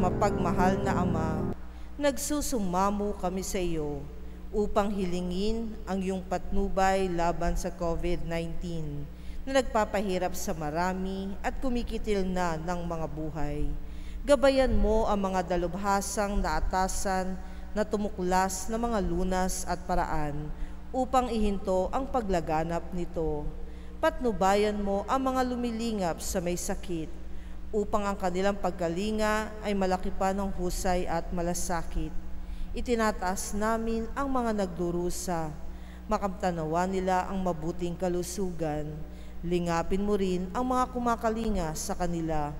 mapagmahal na Ama, nagsusumamo kami sa iyo upang hilingin ang iyong patnubay laban sa COVID-19 na nagpapahirap sa marami at kumikitil na ng mga buhay. Gabayan mo ang mga dalubhasang naatasan na tumuklas na mga lunas at paraan upang ihinto ang paglaganap nito. Patnubayan mo ang mga lumilingap sa may sakit upang ang kanilang pagkalinga ay malaki pa ng husay at malasakit. Itinataas namin ang mga nagdurusa, makamtanawa nila ang mabuting kalusugan. Lingapin mo rin ang mga kumakalinga sa kanila.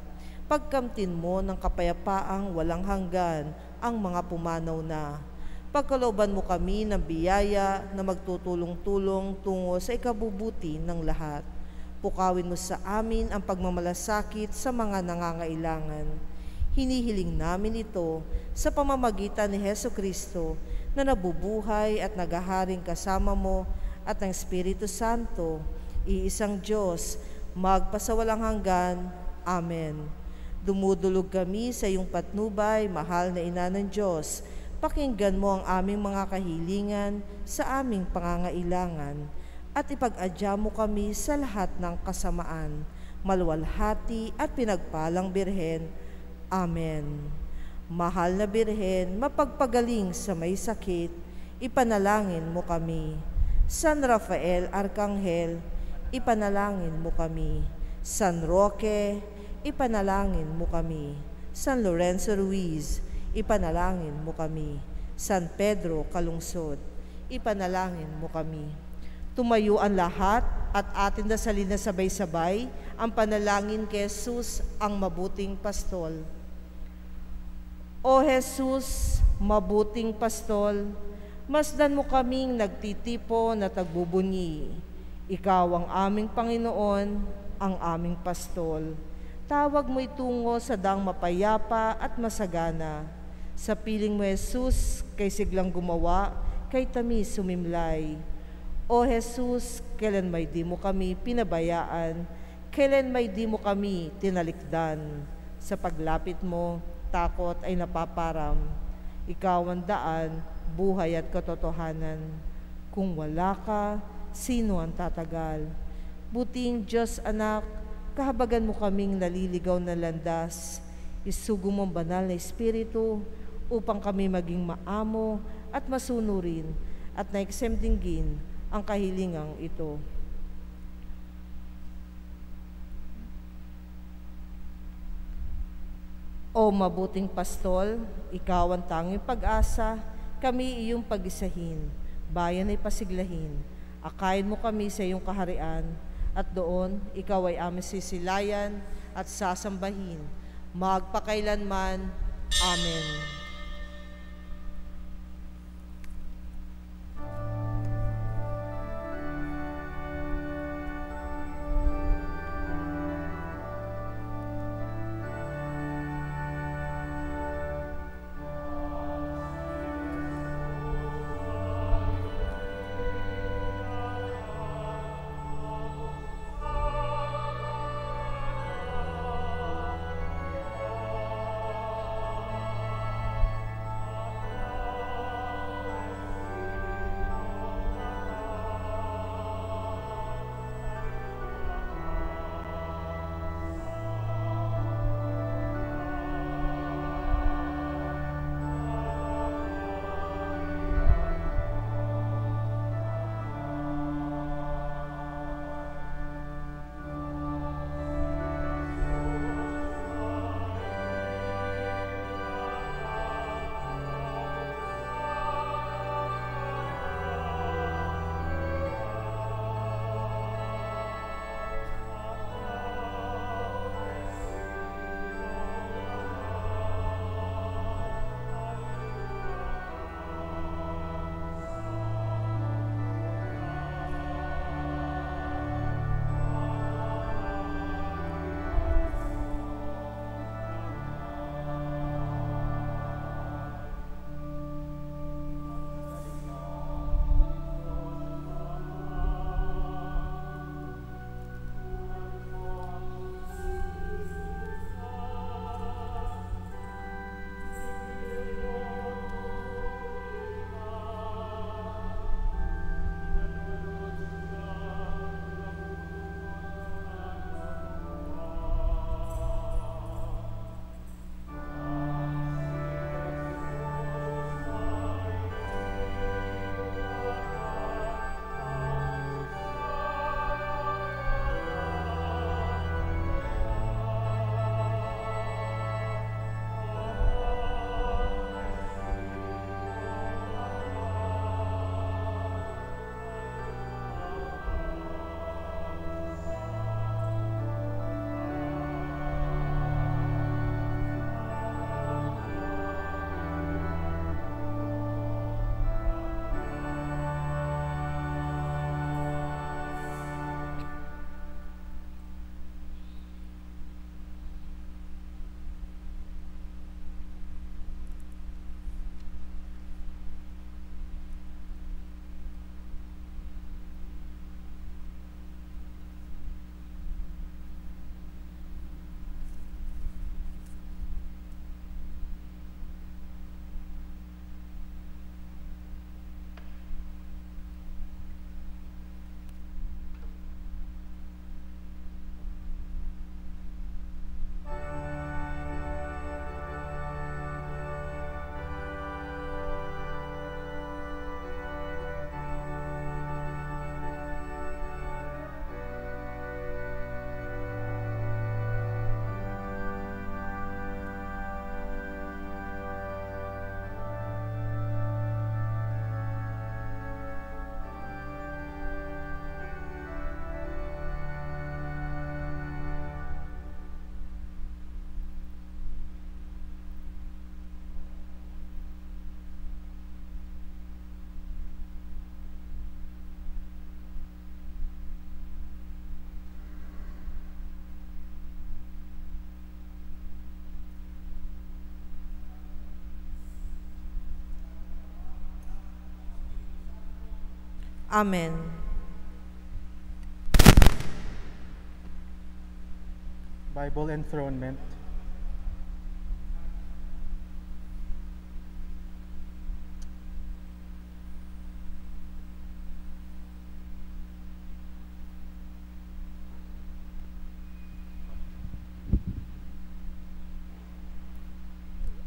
Pagkamtin mo ng kapayapaang walang hanggan ang mga pumanaw na. Pagkalooban mo kami ng biyaya na magtutulong-tulong tungo sa ikabubuti ng lahat. Pukawin mo sa amin ang pagmamalasakit sa mga nangangailangan. Hinihiling namin ito sa pamamagitan ni Hesukristo na nabubuhay at naghaharing kasama mo at ng Espiritu Santo, iisang Diyos, magpasawalang hanggan. Amen. Dumudulog kami sa iyong patnubay, mahal na Ina ng Diyos. Pakinggan mo ang aming mga kahilingan sa aming pangangailangan at ipag-adya mo kami sa lahat ng kasamaan, maluwalhati at pinagpalang Birhen. Amen. Mahal na Birhen, mapagpagaling sa may sakit, ipanalangin mo kami. San Rafael Arkanghel, ipanalangin mo kami. San Roque, ipanalangin mo kami. San Lorenzo Ruiz, ipanalangin mo kami. San Pedro Calungsod, ipanalangin mo kami. Tumayo ang lahat at atin dasalin na sabay-sabay ang panalangin kay Jesus, ang mabuting pastol. O Jesus, mabuting pastol, masdan mo kaming nagtitipo na tagbubunyi. Ikaw ang aming Panginoon, ang aming pastol. Tawag mo itungo sa daang mapayapa at masagana. Sa piling mo, Jesus, kay siglang gumawa, kay tamis sumimlay. O Jesus, kailan may di mo kami pinabayaan, kailan may di mo kami tinalikdan. Sa paglapit mo, takot ay napaparam. Ikaw ang daan, buhay at katotohanan. Kung wala ka, sino ang tatagal? Buting Diyos anak, kahabagan mo kaming naliligaw na landas. Isugo mong banal na Espiritu upang kami maging maamo at masunurin at naiksemtinggin ang kahilingang ito. O mabuting pastol, ikaw ang tanging pag-asa, kami iyong pag-isahin, bayan ay pasiglahin. Akayin mo kami sa iyong kaharian, at doon ikaw ay aming sisilayan at sasambahin, magpakailanman. Amen. Amen. Bible enthronement.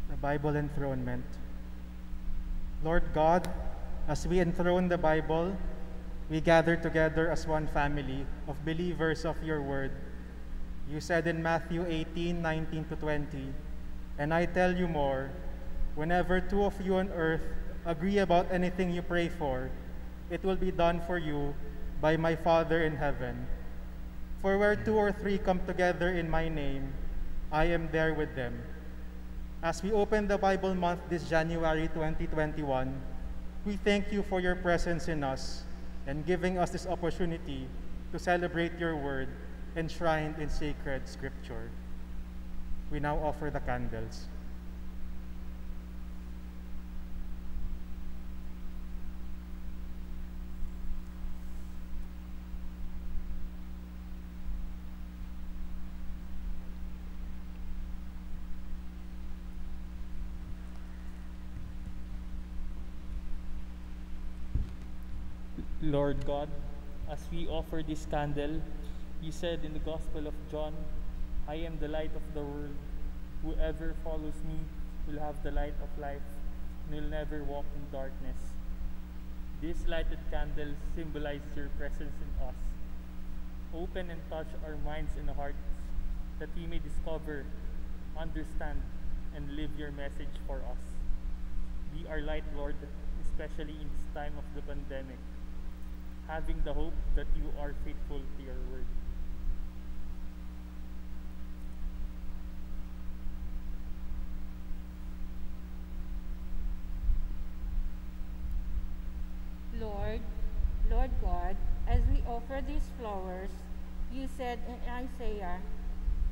The Bible enthronement. Lord God, as we enthrone the Bible, we gather together as one family of believers of your word. You said in Matthew 18:19 to 20, "And I tell you more, whenever two of you on earth agree about anything you pray for, it will be done for you by my Father in heaven. For where two or three come together in my name, I am there with them." As we open the Bible month this January 2021, we thank you for your presence in us and giving us this opportunity to celebrate your word enshrined in sacred scripture. We now offer the candles. Lord God, as we offer this candle, you said in the Gospel of John, "I am the light of the world. Whoever follows me will have the light of life and will never walk in darkness." This lighted candle symbolizes your presence in us. Open and touch our minds and hearts that we may discover, understand, and live your message for us. Be our light, Lord, especially in this time of the pandemic, having the hope that you are faithful to your word. Lord God, as we offer these flowers, you said in Isaiah,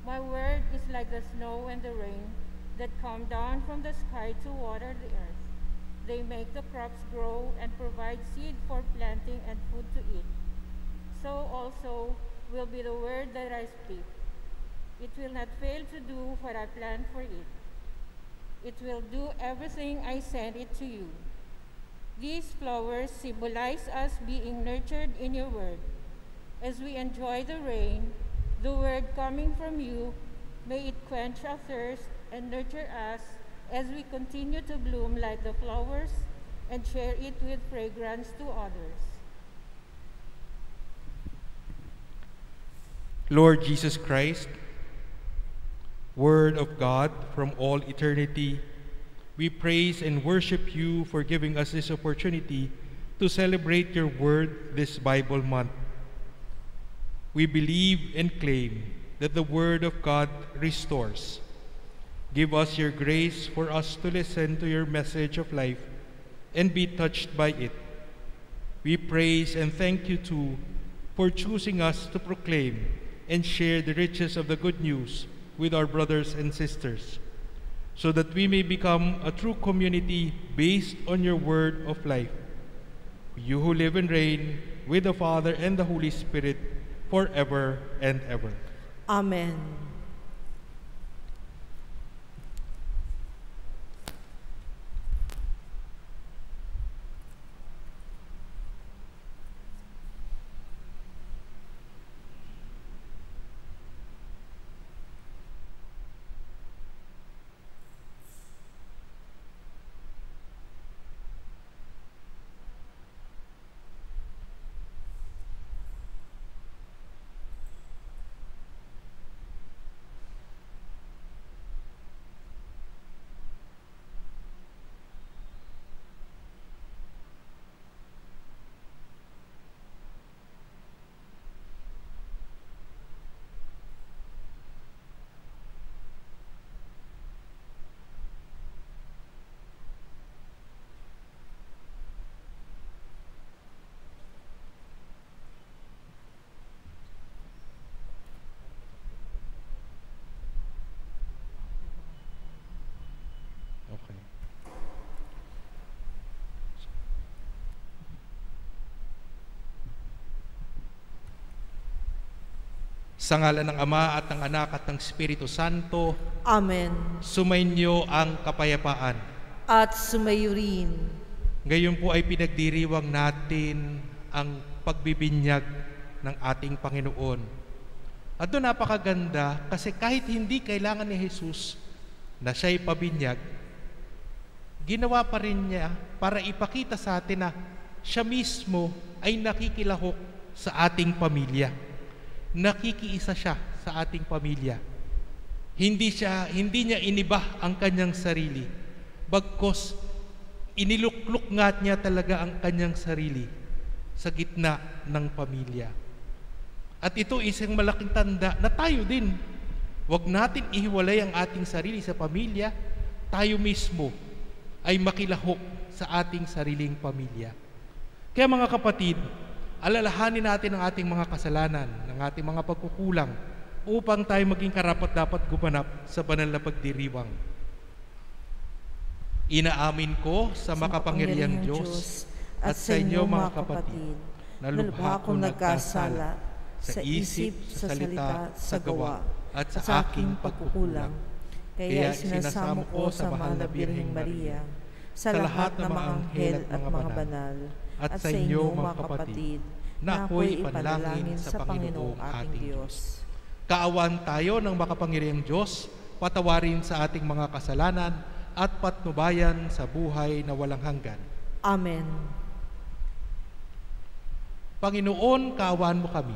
"My word is like the snow and the rain that come down from the sky to water the earth. They make the crops grow and provide seed for planting and food to eat. So also will be the word that I speak. It will not fail to do what I plan for it. It will do everything I send it to you." These flowers symbolize us being nurtured in your word. As we enjoy the rain, the word coming from you, may it quench our thirst and nurture us as we continue to bloom like the flowers and share it with fragrance to others. Lord Jesus Christ, Word of God from all eternity, we praise and worship you for giving us this opportunity to celebrate your word this Bible month. We believe and claim that the word of God restores. Give us your grace for us to listen to your message of life and be touched by it. We praise and thank you too for choosing us to proclaim and share the riches of the good news with our brothers and sisters, so that we may become a true community based on your word of life. You who live and reign with the Father and the Holy Spirit forever and ever. Amen. Sa ngalan ng Ama at ng Anak at ng Espiritu Santo, Amen. sumainyo ang kapayapaan. At sumayo rin. Ngayon po ay pinagdiriwang natin ang pagbibinyag ng ating Panginoon. At doon napakaganda kasi kahit hindi kailangan ni Jesus na siya'y pabinyag, ginawa pa rin niya para ipakita sa atin na siya mismo ay nakikilahok sa ating pamilya. Nakikiisa siya sa ating pamilya. Hindi niya inibah ang kanyang sarili. Bagkos, inilukluk nga niya talaga ang kanyang sarili sa gitna ng pamilya. At ito isang malaking tanda na tayo din. Huwag natin ihiwalay ang ating sarili sa pamilya. Tayo mismo ay makilahok sa ating sariling pamilya. Kaya mga kapatid, alalahanin natin ang ating mga kasalanan, ng ating mga pagkukulang, upang tayo maging karapat-dapat gumanap sa banal na pagdiriwang. Inaamin ko sa makapangyarihang Diyos at sa inyo mga kapatid, na lubha akong nagkasala sa isip, sa salita, sa gawa, at sa aking pagkukulang. Kaya isinasamo ko sa mahal na Birheng Maria, sa lahat ng mga anghel at mga banal, at sa inyo mga kapatid, na ako'y ipanalangin sa Panginoong ating Diyos. Kaawaan tayo ng makapangyarihang Diyos, patawarin sa ating mga kasalanan, at patnubayan sa buhay na walang hanggan. Amen. Panginoon, kaawaan mo kami.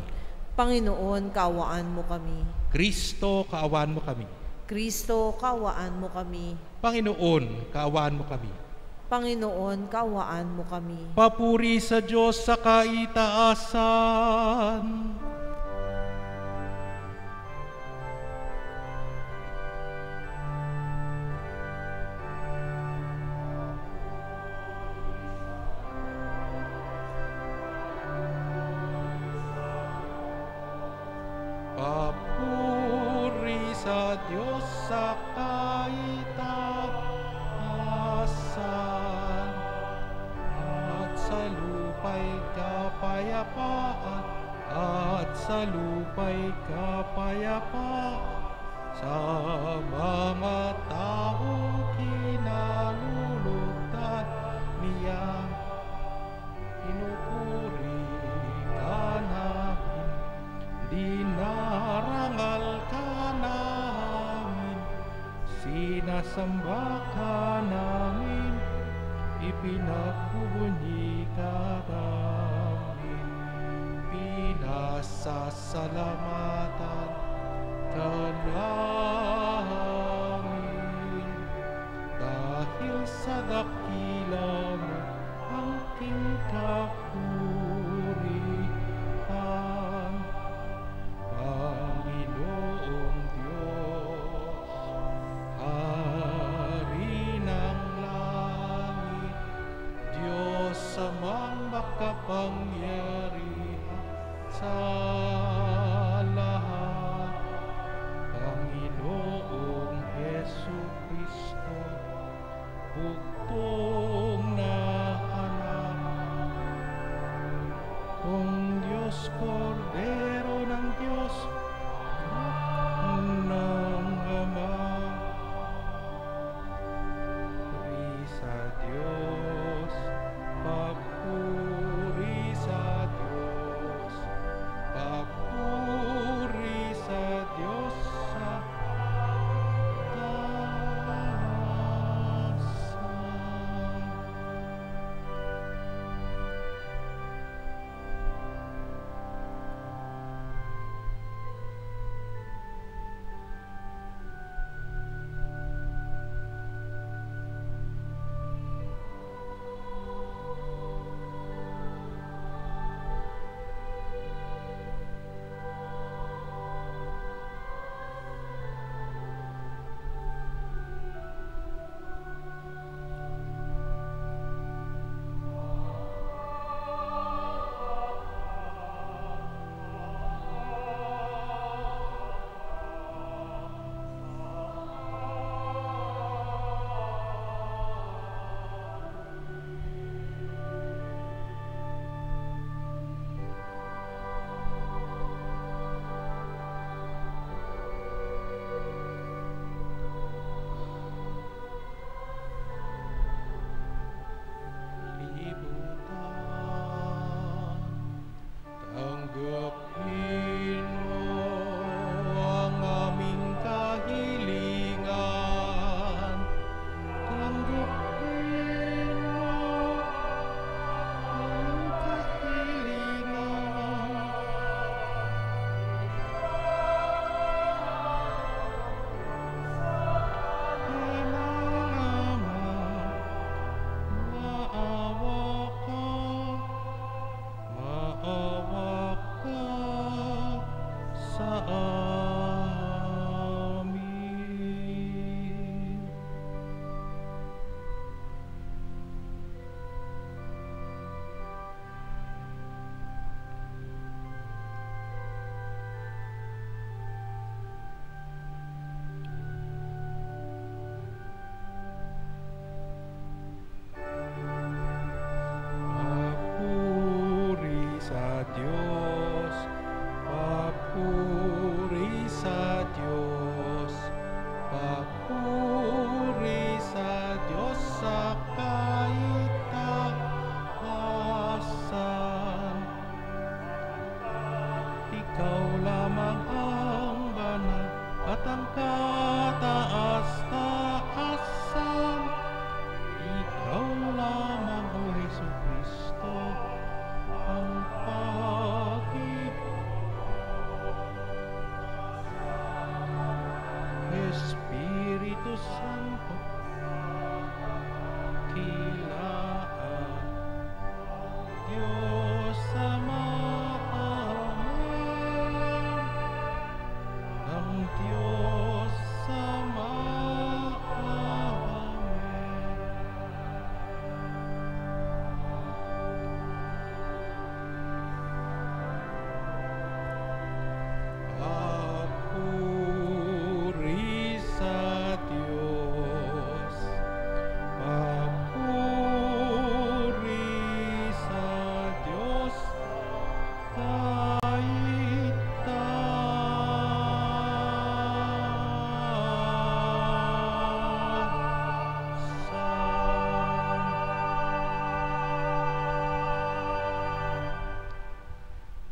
Panginoon, kaawaan mo kami. Kristo, kaawaan mo kami. Kristo, kaawaan mo kami. Panginoon, kaawaan mo kami. Panginoon, kaawaan mo kami. Papuri sa Diyos sa kaitaasan. Papuri sa Diyos sa kaitaasan, at sa lupa'y kapayapaan, at sa lupa'y kapayapaan, sa mga taong kinalulugdan niya. Pinupuri ka namin, dinarangal ka namin, sinasamba ka namin, ipinagbubunyi ka namin, pinasasalamatan ka namin, dahil sa dakila mo ang aking kapurihan. Panginoong Diyos, Hari ng langit, Diyos amang makapangyarihan sa lahat, Panginoong Jesucristo, bugtong na anak, kung Diyos, Kordero ng Diyos, ng Ama. Papuri sa Diyos, papuri sa Diyos, papuri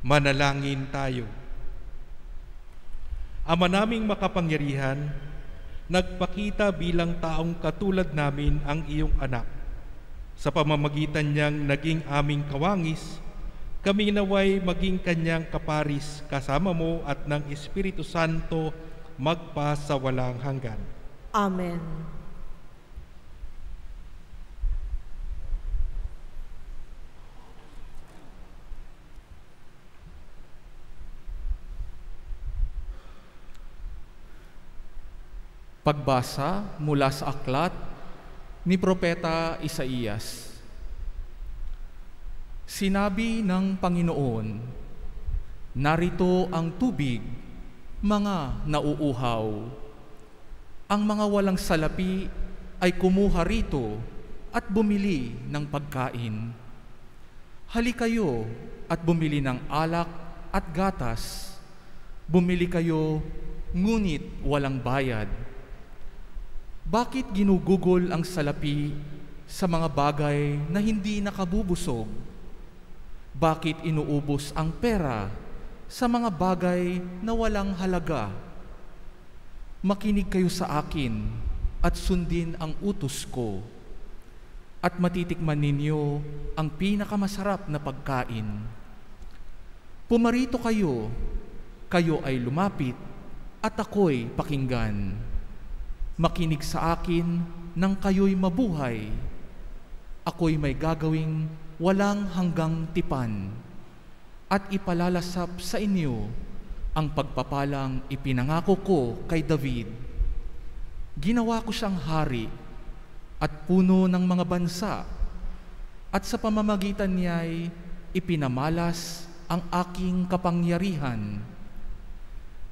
Manalangin tayo. Ama naming makapangyarihan, nagpakita bilang taong katulad namin ang iyong anak. Sa pamamagitan niyang naging aming kawangis, kami naway maging kanyang kaparis kasama mo at ng Espiritu Santo magpa sa walang hanggan. Amen. Pagbasa mula sa aklat ni Propeta Isaías. Sinabi ng Panginoon, narito ang tubig, mga nauuhaw. Ang mga walang salapi ay kumuha rito at bumili ng pagkain. Halikayo at bumili ng alak at gatas. Bumili kayo, ngunit walang bayad. Bakit ginugugol ang salapi sa mga bagay na hindi nakabubusog? Bakit inuubos ang pera sa mga bagay na walang halaga? Makinig kayo sa akin at sundin ang utos ko, at matitikman ninyo ang pinakamasarap na pagkain. Pumarito kayo, kayo ay lumapit, at ako'y pakinggan. Makinig sa akin nang kayo'y mabuhay. Ako'y may gagawing walang hanggang tipan at ipalalasap sa inyo ang pagpapalang ipinangako ko kay David. Ginawa ko siyang hari at puno ng mga bansa, at sa pamamagitan niya'y ipinamalas ang aking kapangyarihan.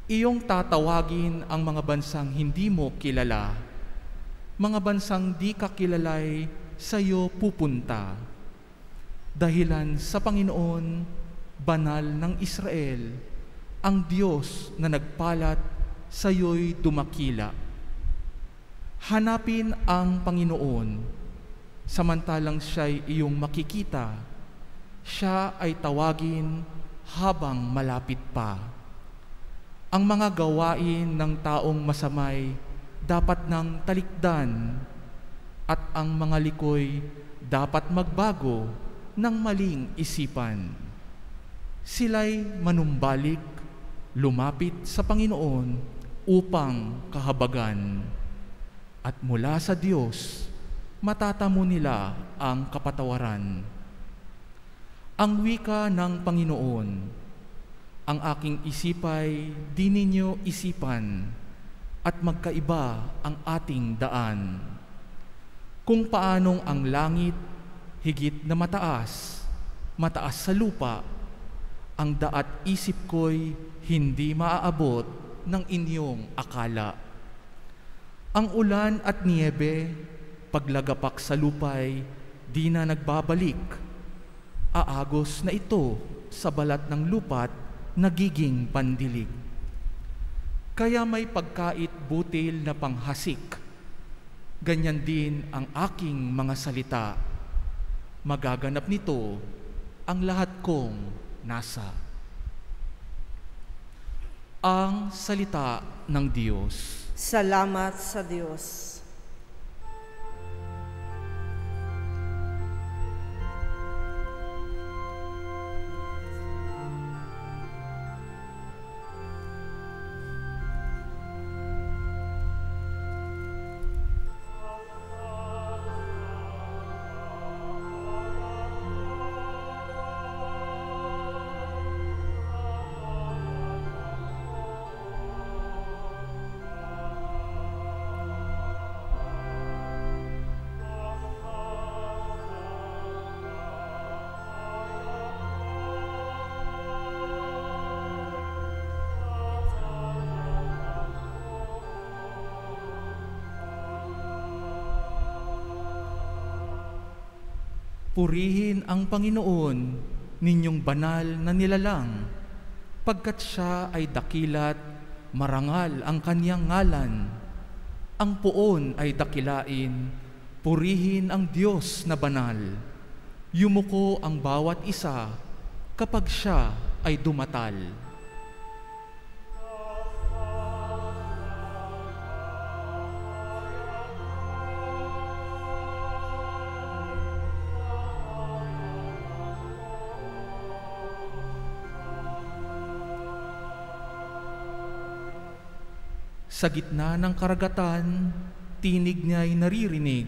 Iyong tatawagin ang mga bansang hindi mo kilala. Mga bansang di ka kilalay sa iyo pupunta. Dahilan sa Panginoon, banal ng Israel, ang Diyos na nagpalat sa iyo'y dumakila. Hanapin ang Panginoon, samantalang siya'y iyong makikita. Siya ay tawagin habang malapit pa. Ang mga gawain ng taong masamay dapat nang talikdan, at ang mga likoy dapat magbago ng maling isipan. Sila'y manumbalik, lumapit sa Panginoon upang kahabagan, at mula sa Diyos matatamo nila ang kapatawaran. Ang wika ng Panginoon, ang aking isipay di ninyo isipan, at magkaiba ang ating daan. Kung paanong ang langit higit na mataas, mataas sa lupa, ang daat isip ko'y hindi maaabot ng inyong akala. Ang ulan at niebe, paglagapak sa lupay, di na nagbabalik. Aagos na ito sa balat ng lupa't nagiging pandilig. Kaya may pagkait butil na panghasik. Ganyan din ang aking mga salita. Magaganap nito ang lahat kong nasa. Ang salita ng Diyos. Salamat sa Diyos. Purihin ang Panginoon, ninyong banal na nilalang, pagkat siya ay dakilat, marangal ang kanyang ngalan. Ang puon ay dakilain, purihin ang Diyos na banal. Yumuko ang bawat isa kapag siya ay dumatal. Sa gitna ng karagatan, tinig niya'y naririnig.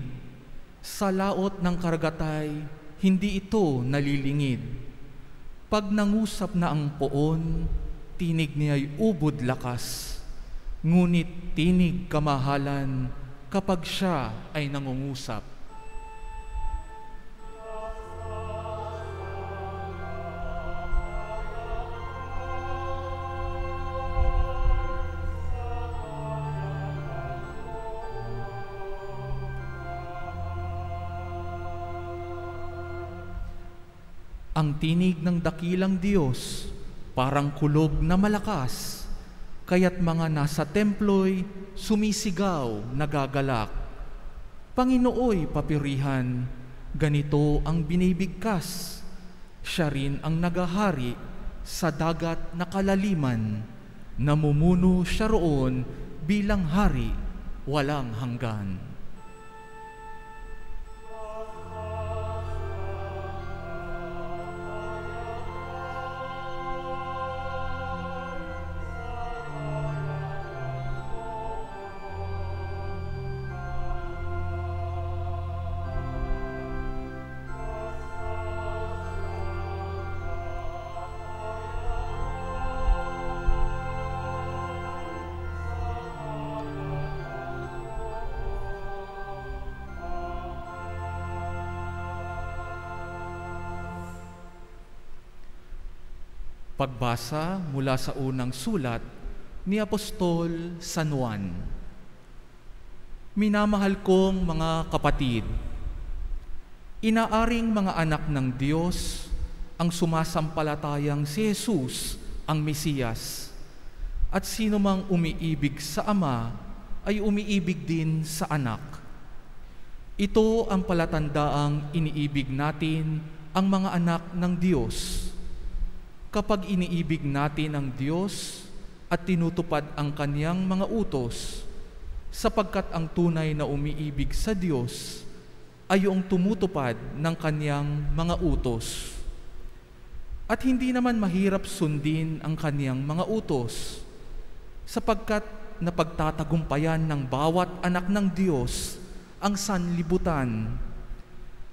Sa laot ng karagatay, hindi ito nalilingid. Pag nangusap na ang poon, tinig niya'y ubod lakas. Ngunit tinig kamahalan kapag siya ay nangungusap. Ang tinig ng dakilang Diyos, parang kulog na malakas, kaya't mga nasa templo'y sumisigaw, nagagalak. Panginooy papirihan, ganito ang binibigkas. Siya rin ang nagahari sa dagat na kalaliman, namumuno siya roon bilang hari, walang hanggan. Pagbasa mula sa unang sulat ni Apostol San Juan. Minamahal kong mga kapatid, inaaring mga anak ng Diyos ang sumasampalatayang si Jesus ang Mesiyas, at sino mang umiibig sa Ama ay umiibig din sa Anak. Ito ang palatandaang iniibig natin ang mga anak ng Diyos, kapag iniibig natin ang Diyos at tinutupad ang Kaniyang mga utos, sapagkat ang tunay na umiibig sa Diyos ay yung tumutupad ng Kaniyang mga utos. At hindi naman mahirap sundin ang Kaniyang mga utos, sapagkat napagtatagumpayan ng bawat anak ng Diyos ang sanlibutan,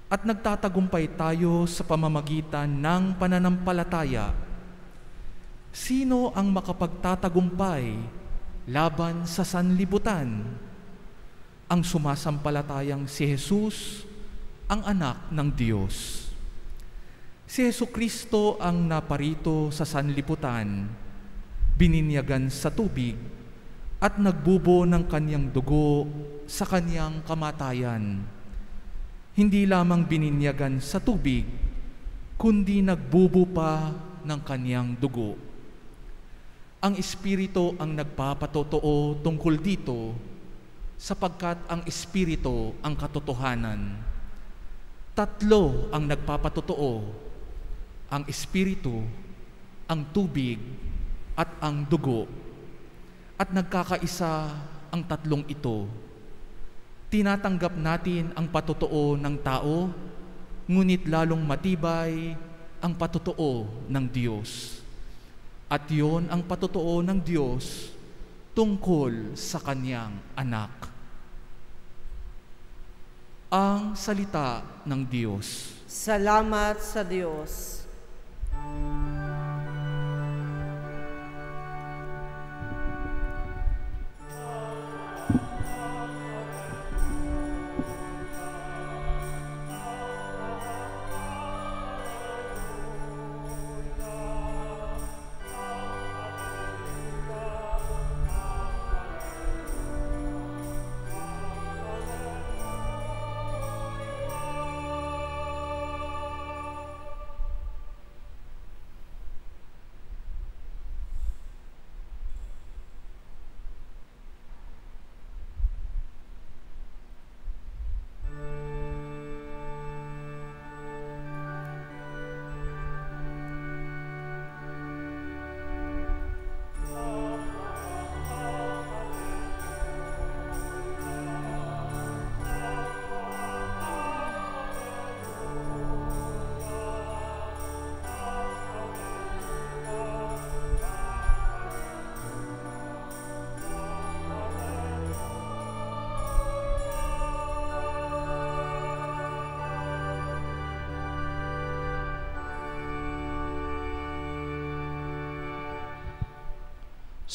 at nagtatagumpay tayo sa pamamagitan ng pananampalataya. Sino ang makapagtatagumpay laban sa sanlibutan? Ang sumasampalatayang si Jesus, ang anak ng Diyos. Si Jesucristo ang naparito sa sanlibutan, bininyagan sa tubig, at nagbubo ng Kaniyang dugo sa Kaniyang kamatayan. Hindi lamang bininyagan sa tubig, kundi nagbubo pa ng Kaniyang dugo. Ang Espiritu ang nagpapatotoo tungkol dito, sapagkat ang Espiritu ang katotohanan. Tatlo ang nagpapatotoo, ang Espiritu, ang tubig, at ang dugo. At nagkakaisa ang tatlong ito. Tinatanggap natin ang patotoo ng tao, ngunit lalong matibay ang patotoo ng Diyos. At yon ang patotoo ng Diyos tungkol sa Kaniyang anak. Ang salita ng Diyos. Salamat sa Diyos.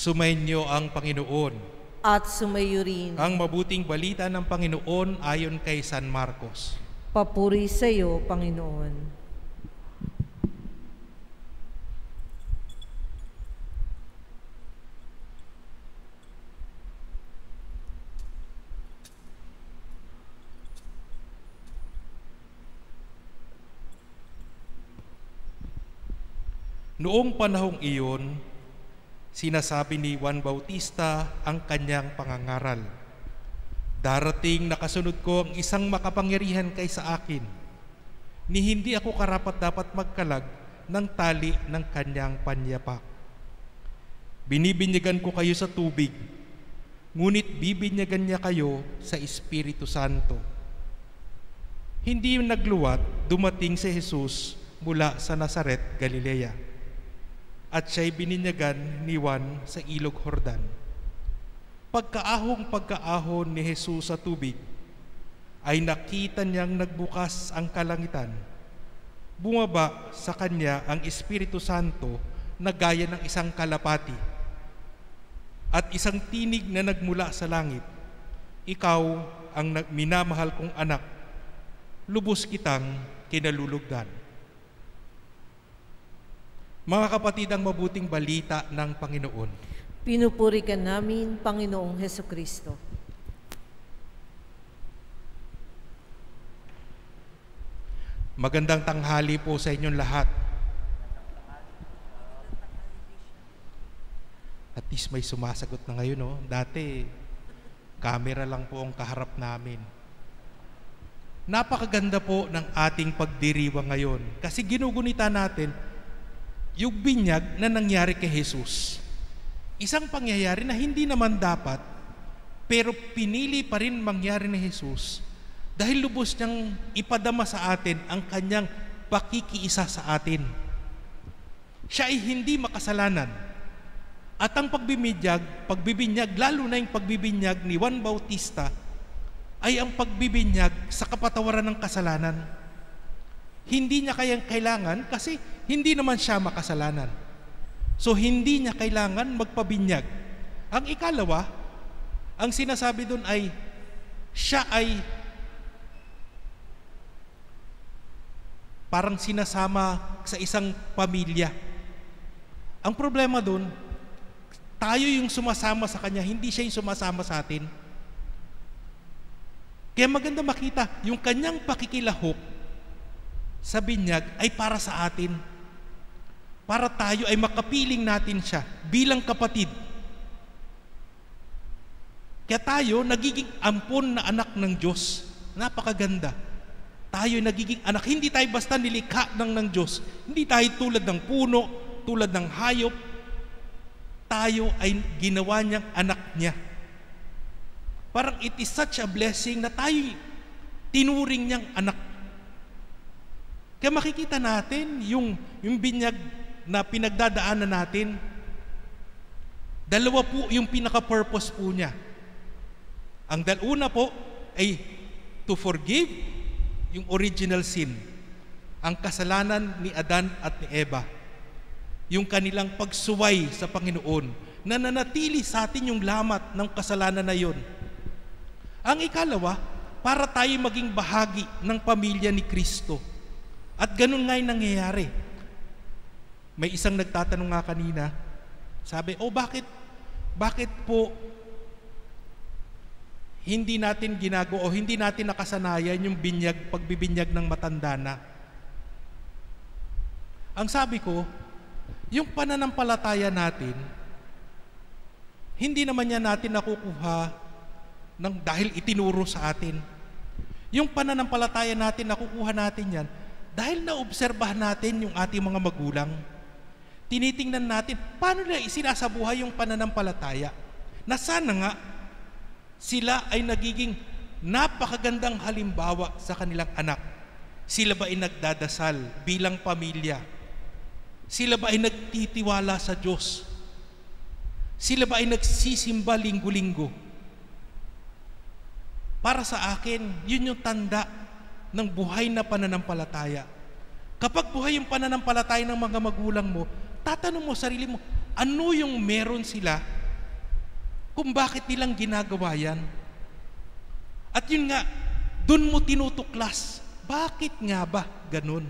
Sumainyo ang Panginoon. At sumayo rin. Ang mabuting balita ng Panginoon ayon kay San Marcos. Papuri sa iyo, Panginoon. Noong panahong iyon, sinasabi ni Juan Bautista ang kanyang pangangaral. Darating na kasunod ko ang isang makapangyarihan kaysa akin, ni hindi ako karapat-dapat magkalag ng tali ng kanyang panyapak. Binibinyagan ko kayo sa tubig, ngunit bibinyagan niya kayo sa Espiritu Santo. Hindi nagluwat, dumating si Jesus mula sa Nazaret, Galilea. At siya'y bininyagan ni Juan sa ilog Jordan. Pagkaahon ni Jesus sa tubig, ay nakita niyang nagbukas ang kalangitan. Bumaba sa kanya ang Espiritu Santo na gaya ng isang kalapati. At isang tinig na nagmula sa langit, "Ikaw ang minamahal kong anak, lubos kitang kinalulugdan." Mga kapatid, ang mabuting balita ng Panginoon. Pinupuri ka namin, Panginoong Hesukristo. Magandang tanghali po sa inyong lahat. At least may sumasagot na ngayon, no? Dati, camera lang po ang kaharap namin. Napakaganda po ng ating pagdiriwang ngayon kasi ginugunita natin yung binyag na nangyari kay Jesus. Isang pangyayari na hindi naman dapat, pero pinili pa rin mangyari ni Jesus dahil lubos niyang ipadama sa atin ang kanyang pakikiisa sa atin. Siya ay hindi makasalanan. At ang pagbibinyag, lalo na yung pagbibinyag ni Juan Bautista, ay ang pagbibinyag sa kapatawaran ng kasalanan. Hindi niya kailangan kasi hindi naman siya makasalanan. So hindi niya kailangan magpabinyag. Ang ikalawa, ang sinasabi doon ay siya ay parang sinasama sa isang pamilya. Ang problema doon, tayo yung sumasama sa kanya, hindi siya yung sumasama sa atin. Kaya maganda makita yung kanyang pakikilahok sa binyag ay para sa atin. Para tayo ay makapiling natin siya bilang kapatid. Kaya tayo nagiging ampon na anak ng Diyos. Napakaganda. Tayo nagiging anak. Hindi tayo basta nilikha ng Diyos. Hindi tayo tulad ng puno, tulad ng hayop. Tayo ay ginawa niyang anak niya. Parang it is such a blessing na tayo tinuring niyang anak. Kaya makikita natin yung binyag na pinagdadaanan natin, dalawa po yung pinaka-purpose po niya. Ang una po ay to forgive yung original sin, ang kasalanan ni Adan at ni Eva, yung kanilang pagsuway sa Panginoon, na nanatili sa atin yung lamat ng kasalanan na yon. Ang ikalawa, para tayo maging bahagi ng pamilya ni Kristo. At ganun nga yung nangyayari. May isang nagtatanong nga kanina, sabi, bakit po hindi natin ginagawa o hindi natin nakasanayan yung pagbibinyag ng matanda na? Ang sabi ko, yung pananampalataya natin, hindi naman yan natin nakukuha dahil itinuro sa atin. Yung pananampalataya natin, nakukuha natin yan dahil naobserbahan natin yung ating mga magulang. Tinitingnan natin, paano nila isinasabuhay yung pananampalataya? Na sana nga, sila ay nagiging napakagandang halimbawa sa kanilang anak. Sila ba ay nagdadasal bilang pamilya? Sila ba ay nagtitiwala sa Diyos? Sila ba ay nagsisimba linggo-linggo? Para sa akin, yun yung tanda ng buhay na pananampalataya. Kapag buhay yung pananampalataya ng mga magulang mo, tatanong mo sarili mo, Ano yung meron sila kung bakit nilang ginagawa yan? At yun nga, dun mo tinutuklas. Bakit nga ba ganun?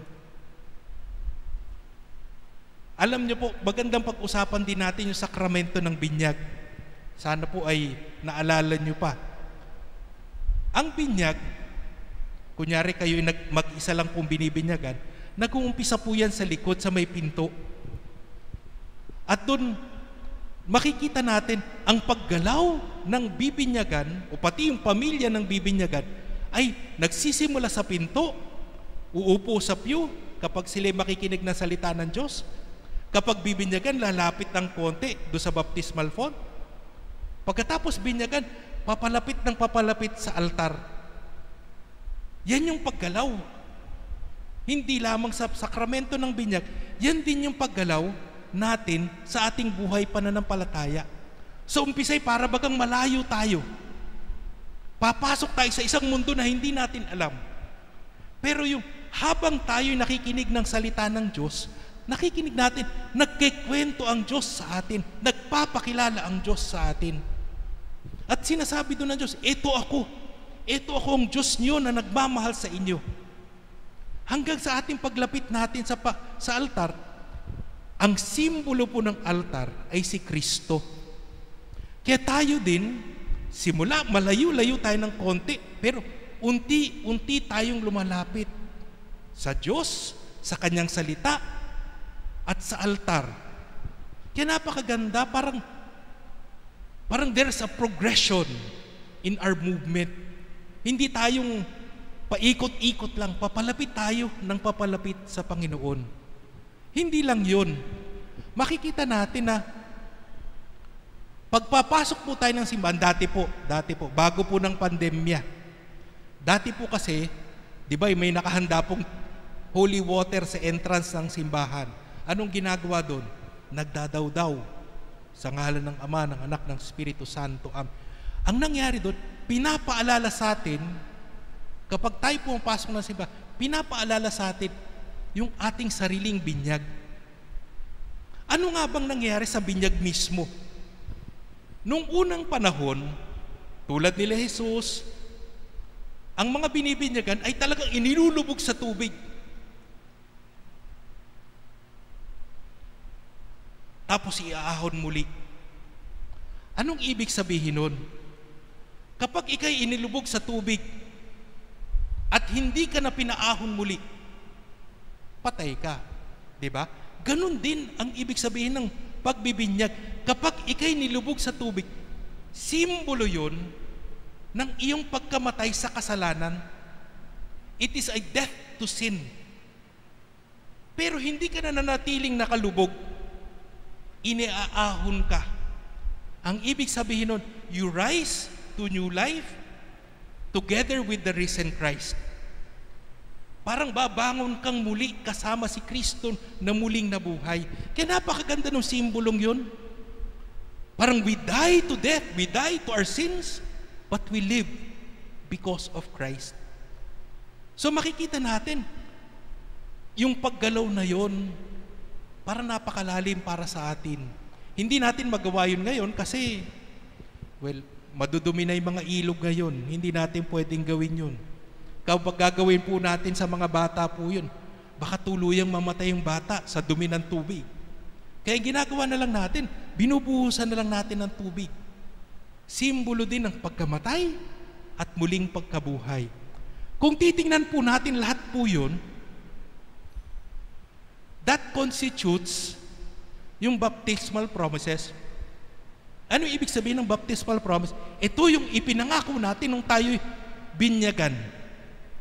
Alam niyo po, magandang pag-usapan din natin yung sakramento ng binyag. Sana po ay naalala niyo pa. Ang binyag, kunyari kayo mag-isa lang pong binibinyagan, nag-uumpisa po yan sa likod, sa may pinto. At doon, makikita natin ang paggalaw ng bibinyagan o pati yung pamilya ng bibinyagan ay nagsisimula sa pinto, uupo sa pew kapag sila makikinig ng salita ng Diyos. Kapag bibinyagan, lalapit ng konti do sa baptismal font. Pagkatapos binyagan, papalapit sa altar. Yan yung paggalaw. Hindi lamang sa sakramento ng binyag, yan din yung paggalaw natin sa ating buhay pananampalataya. So umpisa'y para bagang malayo tayo. Papasok tayo sa isang mundo na hindi natin alam. Pero yung habang tayo nakikinig ng salita ng Diyos, nakikinig natin, nagkikwento ang Diyos sa atin, nagpapakilala ang Diyos sa atin. At sinasabi doon ng Diyos, ito ako ang Diyos niyo na nagmamahal sa inyo. Hanggang sa ating paglapit natin sa altar, ang simbolo po ng altar ay si Kristo. Kaya tayo din, simula malayo-layo tayo ng konti, pero unti-unti tayong lumalapit sa Diyos, sa Kanyang salita, at sa altar. Kaya napakaganda, parang there's a progression in our movement. Hindi tayong paikot-ikot lang, papalapit tayo ng papalapit sa Panginoon. Hindi lang yun. Makikita natin na pagpapasok po tayo ng simbahan, dati po, bago po ng pandemya. Dati po kasi, di ba, may nakahanda pong holy water sa entrance ng simbahan. Anong ginagawa doon? Nagdadaw-daw sa ngalan ng Ama, ng Anak, ng Espiritu Santo. Ang nangyari doon, pinapaalala sa atin, kapag tayo pumapasok ng simbahan, pinapaalala sa atin yung ating sariling binyag. Ano nga bang nangyari sa binyag mismo? Nung unang panahon, tulad nila Jesus, ang mga binibinyagan ay talagang inilulubog sa tubig. Tapos iaahon muli. Anong ibig sabihin nun? Kapag ikay inilubog sa tubig at hindi ka na pinaahon muli, patay ka. Diba? Ganon din ang ibig sabihin ng pagbibinyag. Kapag ikay nilubog sa tubig, simbolo yun ng iyong pagkamatay sa kasalanan. It is a death to sin. Pero hindi ka na nanatiling nakalubog. Iniaahon ka. Ang ibig sabihin nun, you rise to new life together with the risen Christ. Parang babangon kang muli kasama si Kristo na muling nabuhay. Kaya napakaganda ng simbolong yun. Parang we die to death, we die to our sins, but we live because of Christ. So makikita natin, yung paggalaw na yun, parang napakalalim para sa atin. Hindi natin magawa yun ngayon kasi, madudumi na yung mga ilog ngayon. Hindi natin pwedeng gawin yun. Kapag gagawin po natin sa mga bata po yun, baka tuluyang mamatay yung bata sa dumi ng tubig. Kaya ginagawa na lang natin, binubuhusan na lang natin ng tubig. Simbolo din ng pagkamatay at muling pagkabuhay. Kung titingnan po natin lahat po yun, that constitutes yung baptismal promises. Ano ibig sabihin ng baptismal promise? Ito yung ipinangako natin nung tayo'y binyagan.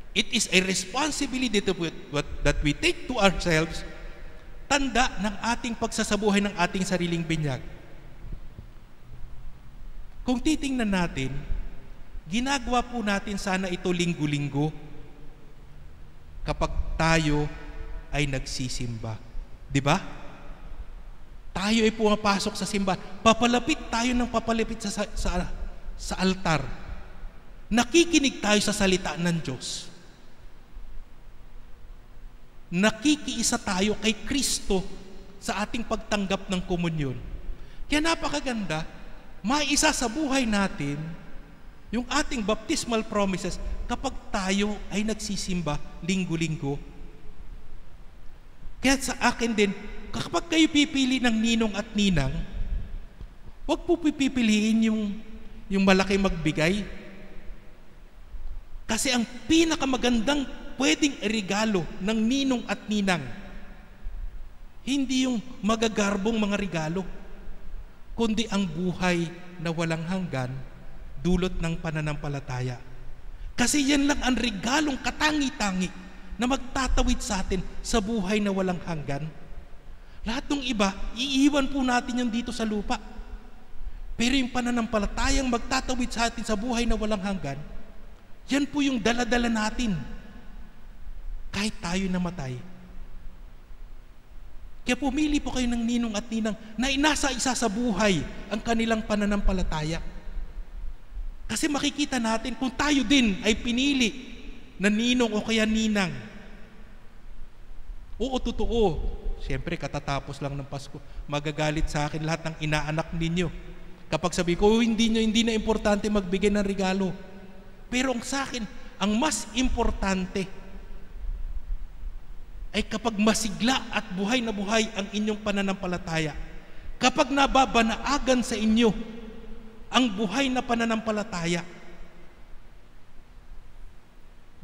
It is a responsibility that we take to ourselves, tanda ng ating pagsasabuhay ng ating sariling binyag. Kung titingnan natin, ginagawa po natin sana ito linggo-linggo kapag tayo ay nagsisimba. Di ba? Tayo ay pumapasok sa simbahan. Papalapit tayo ng papalapit sa altar. Nakikinig tayo sa salita ng Diyos. Nakikiisa tayo kay Kristo sa ating pagtanggap ng komunyon. Kaya napakaganda, maisa sa buhay natin yung ating baptismal promises kapag tayo ay nagsisimba linggo-linggo. Kaya sa akin din, kapag kayo pipili ng ninong at ninang, huwag po pipiliin yung malaki magbigay. Kasi ang pinakamagandang pwedeng regalo ng ninong at ninang, hindi yung magagarbong mga regalo, kundi ang buhay na walang hanggan, dulot ng pananampalataya. Kasi yan lang ang regalong katangi-tangi na magtatawid sa atin sa buhay na walang hanggan. Lahat ng iba, iiwan po natin yan dito sa lupa. Pero yung pananampalatayang magtatawid sa atin sa buhay na walang hanggan, yan po yung dala-dala natin kahit tayo namatay. Kaya pumili po kayo ng ninong at ninang na inasa-isa sa buhay ang kanilang pananampalataya. Kasi makikita natin kung tayo din ay pinili na ninong o kaya ninang. Oo, totoo. Siyempre, katatapos lang ng Pasko. Magagalit sa akin lahat ng inaanak ninyo. Kapag sabi ko, hindi na importante magbigay ng regalo. Pero sa akin, ang mas importante ay kapag masigla at buhay na buhay ang inyong pananampalataya. Kapag nababanaagan sa inyo ang buhay na pananampalataya,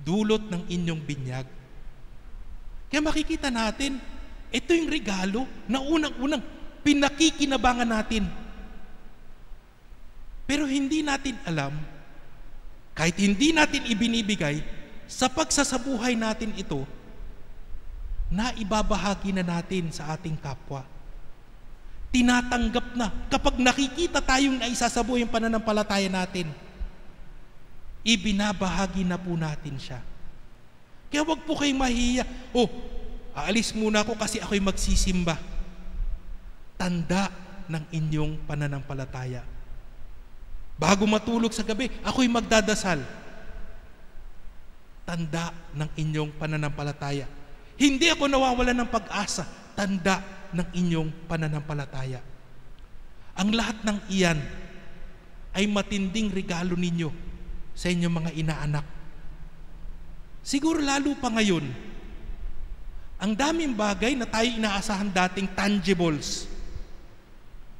dulot ng inyong binyag. Kaya makikita natin, ito yung regalo na unang-unang pinakikinabangan natin. Pero hindi natin alam, kahit hindi natin ibinibigay, sa pagsasabuhay natin ito, na ibabahagi na natin sa ating kapwa. Tinatanggap na kapag nakikita tayong naisasabuhay yung pananampalataya natin, ibinabahagi na po natin siya. Kaya wag po kayong mahiya, aalis muna ako kasi ako'y magsisimba. Tanda ng inyong pananampalataya. Bago matulog sa gabi, ako'y magdadasal. Tanda ng inyong pananampalataya. Hindi ako nawawalan ng pag-asa. Tanda ng inyong pananampalataya. Ang lahat ng iyan ay matinding regalo ninyo sa inyong mga inaanak. Siguro lalo pa ngayon, ang daming bagay na tayo inaasahan dating tangibles,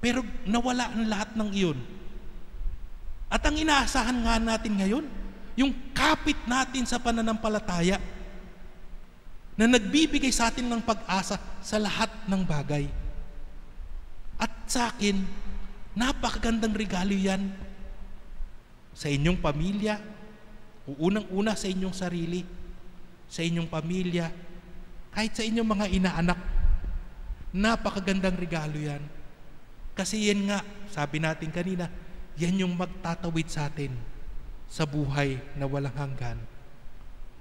pero nawala ang lahat ng iyon. At ang inaasahan nga natin ngayon, yung kapit natin sa pananampalataya na nagbibigay sa atin ng pag-asa sa lahat ng bagay. At sa akin, napakagandang regalo yan sa inyong pamilya, unang-una sa inyong sarili, sa inyong pamilya, kahit sa inyong mga inaanak. Napakagandang regalo yan. Kasi yan nga, sabi natin kanina, yan yung magtatawid sa atin sa buhay na walang hanggan.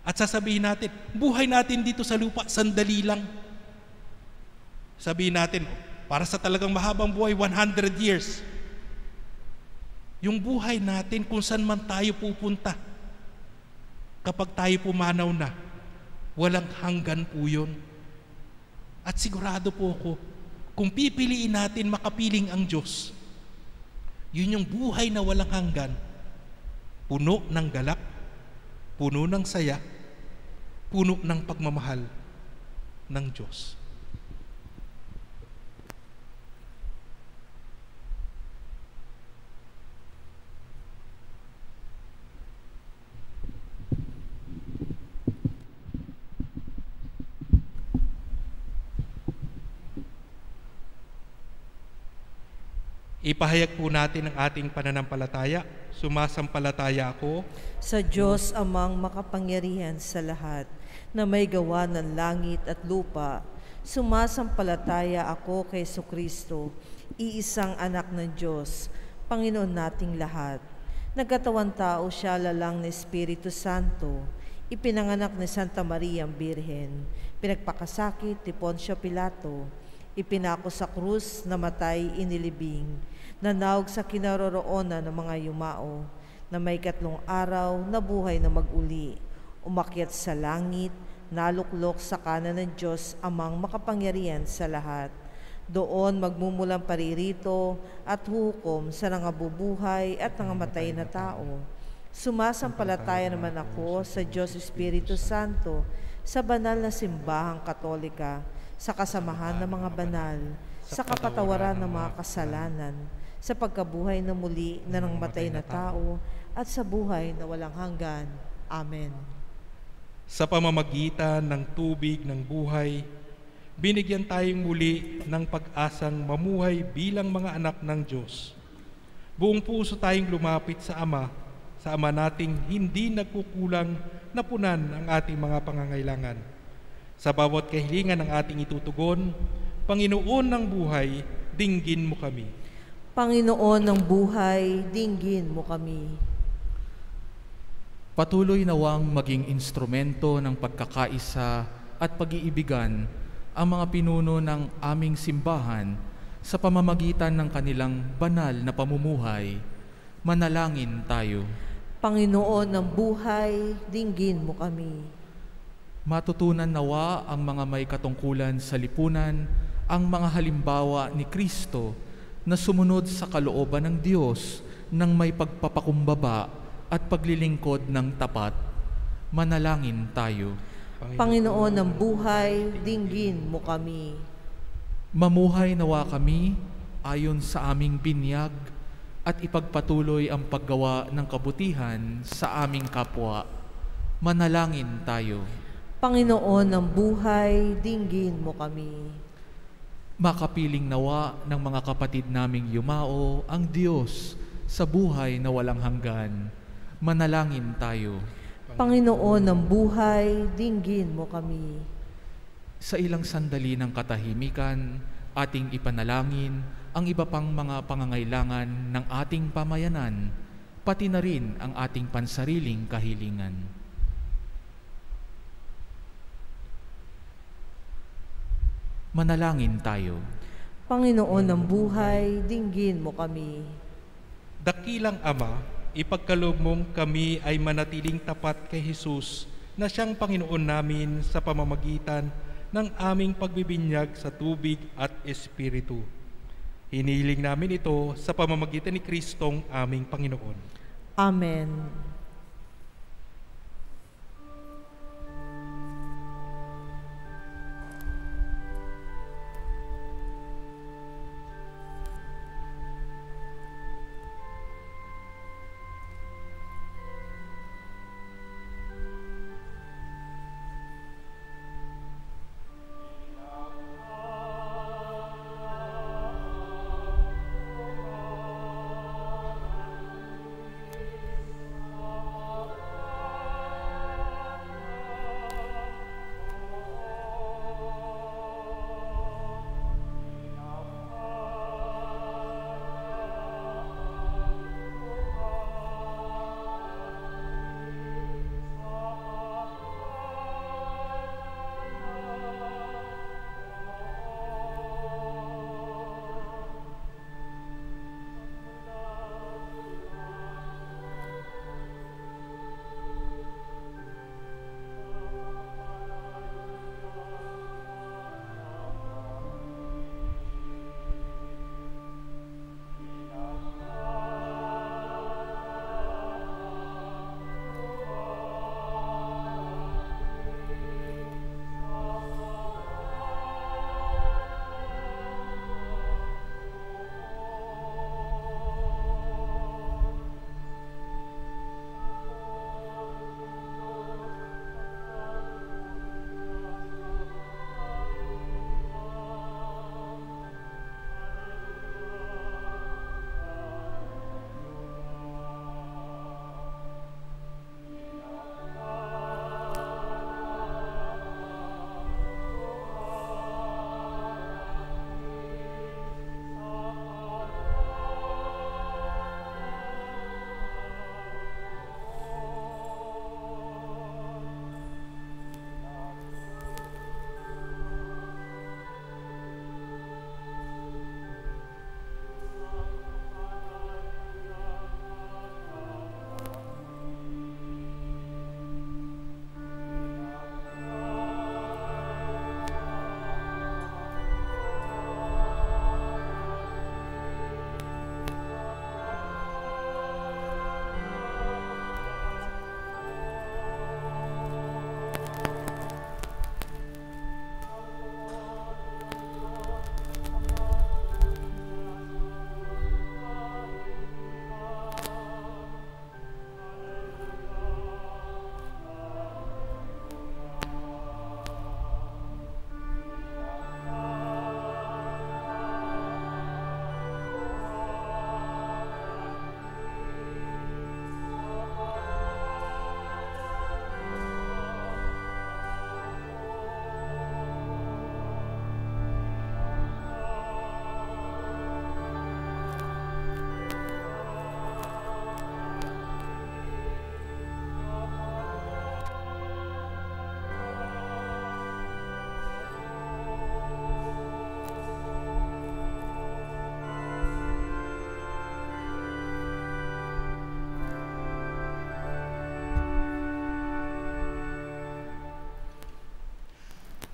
At sasabihin natin, buhay natin dito sa lupa, sandali lang. Sabihin natin, para sa talagang mahabang buhay, 100 years. Yung buhay natin, kung saan man tayo pupunta, kapag tayo pumanaw na, walang hanggan po yun. At sigurado po ako, kung pipiliin natin makapiling ang Diyos, yun yung buhay na walang hanggan, puno ng galak, puno ng saya, puno ng pagmamahal ng Diyos. Ipahayag po natin ang ating pananampalataya. Sumasampalataya ako sa Diyos amang makapangyarihan sa lahat, na may gawa ng langit at lupa. Sumasampalataya ako kay Jesucristo, iisang anak ng Diyos, Panginoon nating lahat. Nagkatawang tao siya, lalang ng Espiritu Santo, ipinanganak ni Santa Maria ang Birhen, pinagpakasakit ni Poncio Pilato, ipinako sa krus, namatay, inilibing, nanawag sa kinaroroonan ng mga yumao, na may 3 araw na buhay na mag-uli, umakyat sa langit, naluklok sa kanan ng Diyos amang makapangyarihan sa lahat, Doon magmumulang paririto at hukom sa nangabubuhay at nangamatay na tao. Sumasampalataya naman ako sa Diyos Espiritu Santo, sa banal na simbahang katolika, sa kasamahan ng mga banal, sa kapatawaran ng mga kasalanan, sa pagkabuhay na muli na nangamatay na tao, at sa buhay na walang hanggan. Amen. Sa pamamagitan ng tubig ng buhay, binigyan tayong muli ng pag-asang mamuhay bilang mga anak ng Diyos. Buong puso tayong lumapit sa Ama nating hindi nagkukulang na punan ang ating mga pangangailangan. Sa bawat kahilingan ng ating itutugon, Panginoon ng buhay, dinggin mo kami. Panginoon ng buhay, dinggin mo kami. Patuloy nawang maging instrumento ng pagkakaisa at pag-iibigan ang mga pinuno ng aming simbahan sa pamamagitan ng kanilang banal na pamumuhay. Manalangin tayo. Panginoon ng buhay, dinggin mo kami. Matutunan nawa ang mga may katungkulan sa lipunan ang mga halimbawa ni Kristo na sumunod sa kalooban ng Diyos ng may pagpapakumbaba at paglilingkod ng tapat. Manalangin tayo. Panginoon ng buhay, dinggin mo kami. Mamuhay nawa kami ayon sa aming binyag at ipagpatuloy ang paggawa ng kabutihan sa aming kapwa. Manalangin tayo. Panginoon ng buhay, dinggin mo kami. Makapiling nawa ng mga kapatid naming yumao ang Diyos sa buhay na walang hanggan. Manalangin tayo. Panginoon ng buhay, dinggin mo kami. Sa ilang sandali ng katahimikan, ating ipanalangin ang iba pang mga pangangailangan ng ating pamayanan, pati na rin ang ating pansariling kahilingan. Manalangin tayo. Panginoon ng buhay, dinggin mo kami. Dakilang Ama, ipagkaloob mong kami ay manatiling tapat kay Jesus na siyang Panginoon namin sa pamamagitan ng aming pagbibinyag sa tubig at Espiritu. Hinihiling namin ito sa pamamagitan ni Kristong aming Panginoon. Amen.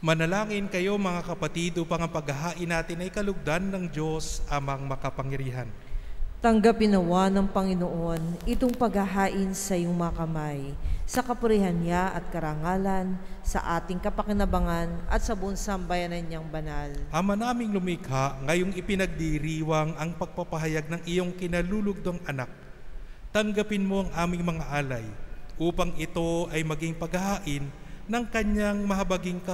Manalangin kayo mga kapatid upang ang paghahain natin ay kalugdan ng Diyos amang makapangyarihan. Tanggapin nawa ng Panginoon itong paghahain sa iyong mga kamay, sa kapurihan niya at karangalan, sa ating kapakinabangan at sa buong sambayanan niyang banal. Ama naming lumikha, ngayong ipinagdiriwang ang pagpapahayag ng iyong kinalulugdong anak. Tanggapin mo ang aming mga alay, upang ito ay maging paghahain ng kanyang mahabaging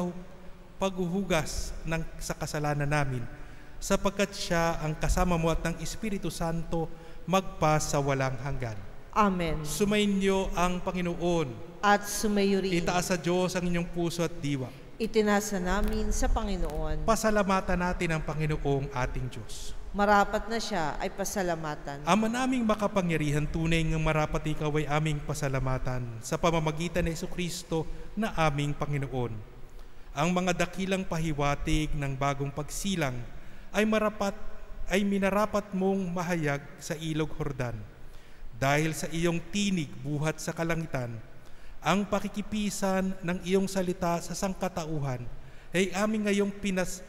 paghuhugas sa kasalanan namin, sapagkat siya ang kasama mo at ng Espiritu Santo magpa sa walang hanggan. Amen. Sumainyo ang Panginoon. At sumayo rin. Itaas sa Diyos ang inyong puso at diwa. Itinasa namin sa Panginoon. Pasalamatan natin ang Panginoong ating Diyos. Marapat na siya ay pasalamatan. Ama naming makapangyarihan, tunay ng marapat ikaw ay aming pasalamatan sa pamamagitan ni Jesucristo na aming Panginoon. Ang mga dakilang pahiwatig ng bagong pagsilang ay minarapat mong mahayag sa Ilog Jordan. Dahil sa iyong tinig buhat sa kalangitan, ang pakikipisan ng iyong salita sa sangkatauhan ay aming ngayong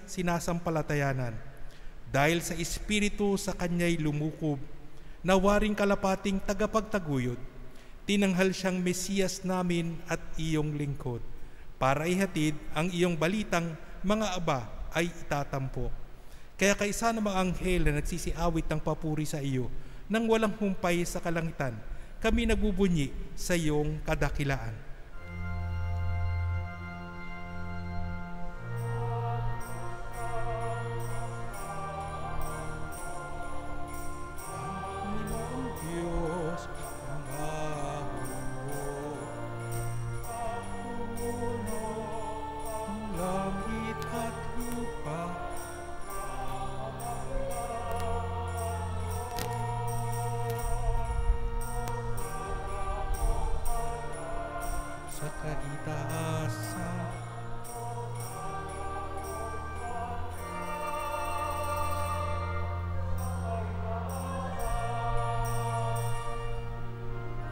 sinasampalatayanan. Dahil sa Espiritu sa kanya'y lumukob, na waring kalapating tagapagtaguyod, tinanghal siyang Mesiyas namin at iyong lingkod, para ihatid ang iyong balitang mga aba ay itatampok. Kaya kaisa ng mga anghel na nagsisiawit ng papuri sa iyo, nang walang humpay sa kalangitan, kami nagbubunyi sa iyong kadakilaan. Sa kaitaasan,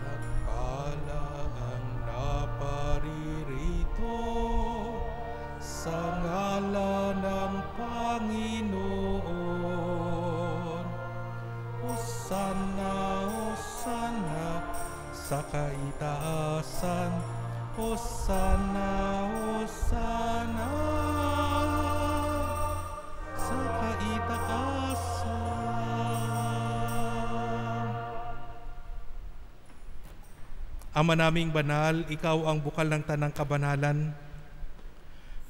pagpala ang naparirito sa ngalan ng Panginoon. Hosana, Hosana sa kaitaasan. Hosana, Hosana sa kaitaasan. Ama naming banal, ikaw ang bukal ng tanang kabanalan.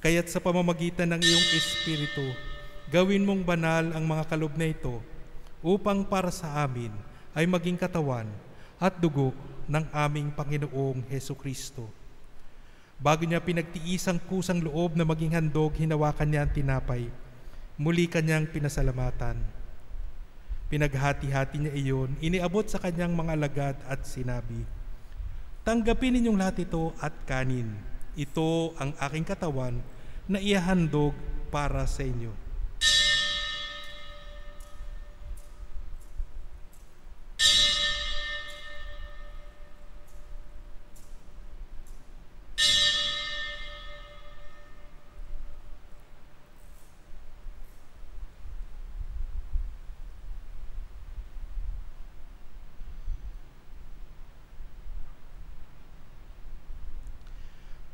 Kaya't sa pamamagitan ng iyong Espiritu, gawin mong banal ang mga kaloob na ito upang para sa amin ay maging katawan at dugo ng aming Panginoong Hesukristo. Bago niya pinagtiis ang kusang loob na maging handog, hinawakan niya ang tinapay. Muli kanyang pinasalamatan. Pinaghati-hati niya iyon, iniabot sa kanyang mga alagad at sinabi, "Tanggapin ninyong lahat ito at kanin. Ito ang aking katawan na ihahandog para sa inyo."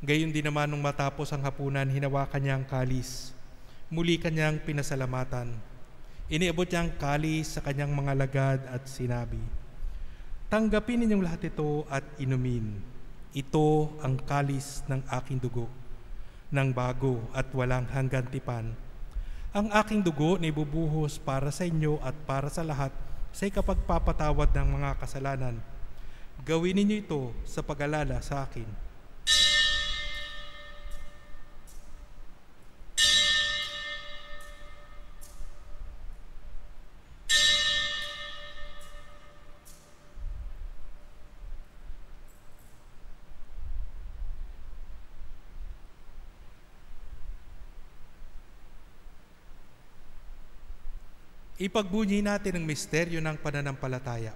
Gayon din naman nung matapos ang hapunan, hinawakan niya ang kalis. Muli kanyang pinasalamatan. Iniabot niya ang kalis sa kanyang mga lagad at sinabi, "Tanggapin ninyong lahat ito at inumin. Ito ang kalis ng aking dugo, ng bago at walang hanggan tipan. Ang aking dugo na ibubuhos para sa inyo at para sa lahat sa ikapagpapatawad ng mga kasalanan. Gawin ninyo ito sa pag-alala sa akin." Ipagbunyi natin ang misteryo ng pananampalataya.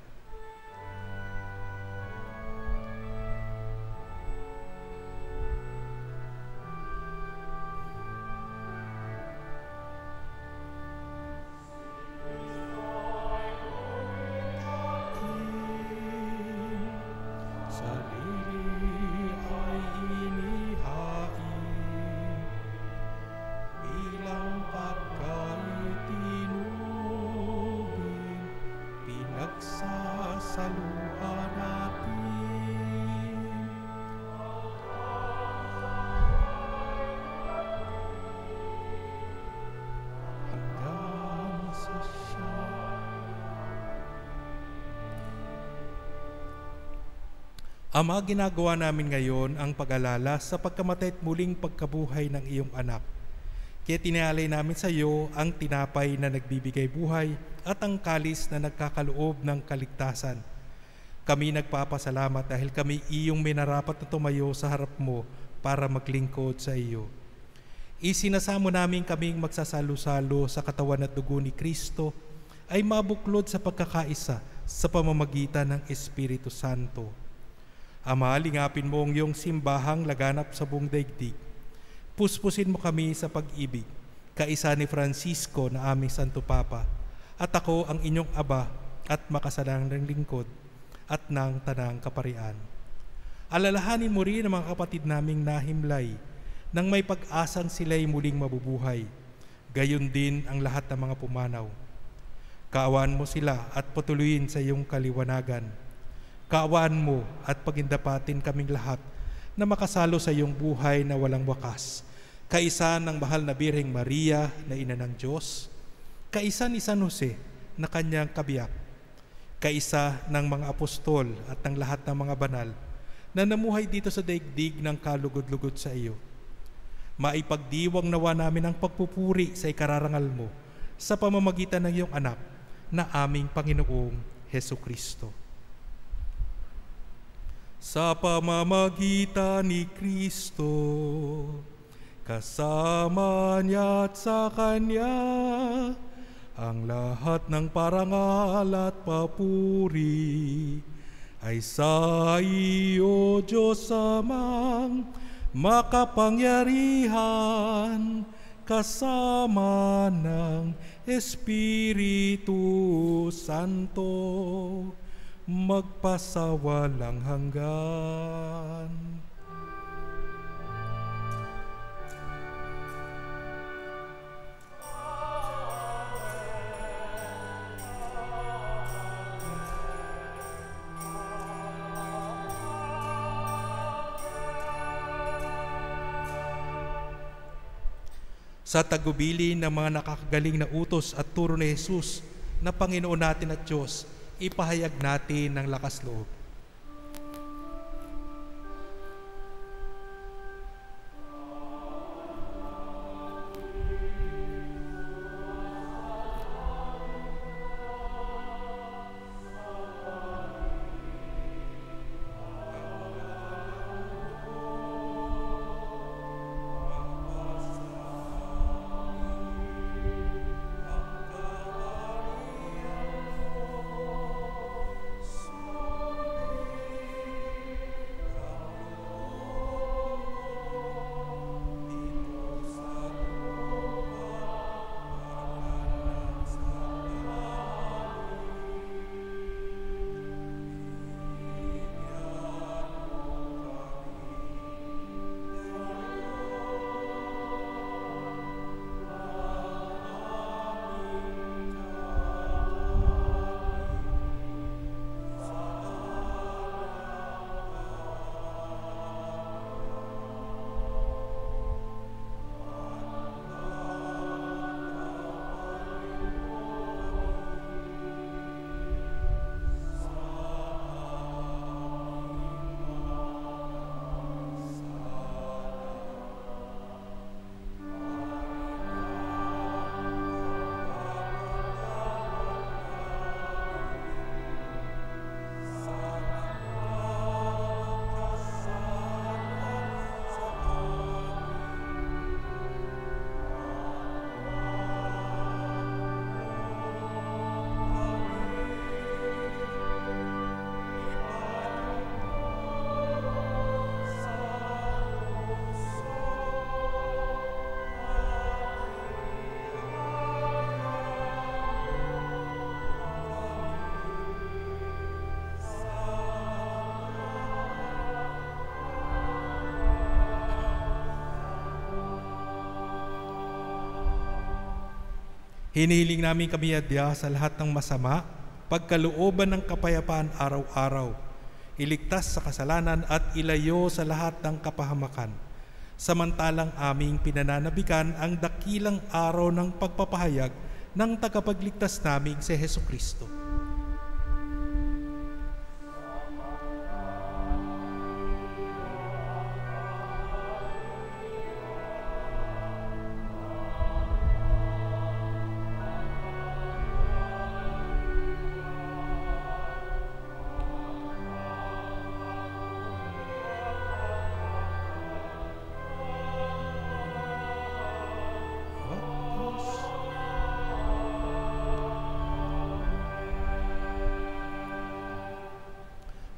Ama, ginagawa namin ngayon ang pag-alala sa pagkamatay at muling pagkabuhay ng iyong anak. Kaya tinalay namin sa iyo ang tinapay na nagbibigay buhay at ang kalis na nagkakaloob ng kaligtasan. Kami nagpapasalamat dahil kami iyong minarapat na tumayo sa harap mo para maglingkod sa iyo. Isinasamo namin kaming magsasalo-salo sa katawan at dugo ni Kristo ay mabuklod sa pagkakaisa sa pamamagitan ng Espiritu Santo. Ama, lingapin mo ang iyong simbahang laganap sa buong daigdig. Puspusin mo kami sa pag-ibig, kaisa ni Francisco na aming Santo Papa, at ako ang inyong Aba at makasalang lingkod at ng tanang kaparian. Alalahanin mo rin ang mga kapatid naming nahimlay nang may pag-asang sila'y muling mabubuhay, gayon din ang lahat ng mga pumanaw. Kaawaan mo sila at patuloyin sa iyong kaliwanagan. Kaawaan mo at pagindapatin kaming lahat na makasalo sa iyong buhay na walang wakas, kaisa ng mahal na Birheng Maria na Ina ng Diyos, kaisa ni San Jose na kanyang kabiyak, kaisa ng mga apostol at ng lahat ng mga banal na namuhay dito sa daigdig ng kalugod-lugod sa iyo. Maipagdiwang nawa namin ang pagpupuri sa ikararangal mo sa pamamagitan ng iyong anak na aming Panginoong Hesukristo. Sa pamamagitan ni Kristo, kasama niya at sa Kanya, ang lahat ng parangal at papuri ay sa iyo, Diyos Amang makapangyarihan, kasama ng Espiritu Santo, magpasawalang hanggan. Sa tagubili ng mga nakakagaling na utos at turo ni Jesus na Panginoon natin at Diyos, ipahayag natin ng lakas loob. Hinihiling namin kami adya sa lahat ng masama, pagkalooban ng kapayapaan araw-araw, iligtas sa kasalanan at ilayo sa lahat ng kapahamakan. Samantalang aming pinananabikan ang dakilang araw ng pagpapahayag ng tagapagligtas naming si Hesukristo.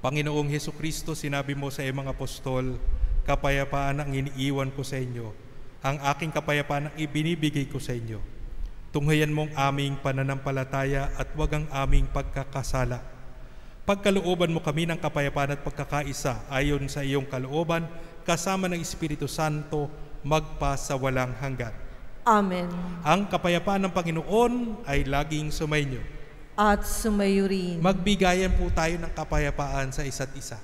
Panginoong Hesukristo, sinabi mo sa iyong mga apostol, kapayapaan ang iniiwan ko sa inyo, ang aking kapayapaan ang ibinibigay ko sa inyo. Tunghayan mong aming pananampalataya at wag ang aming pagkakasala. Pagkalooban mo kami ng kapayapaan at pagkakaisa ayon sa iyong kalooban, kasama ng Espiritu Santo, magpa sa walang hanggan. Amen. Ang kapayapaan ng Panginoon ay laging sumainyo. At sumayo rin. Magbigayan po tayo ng kapayapaan sa isa't isa.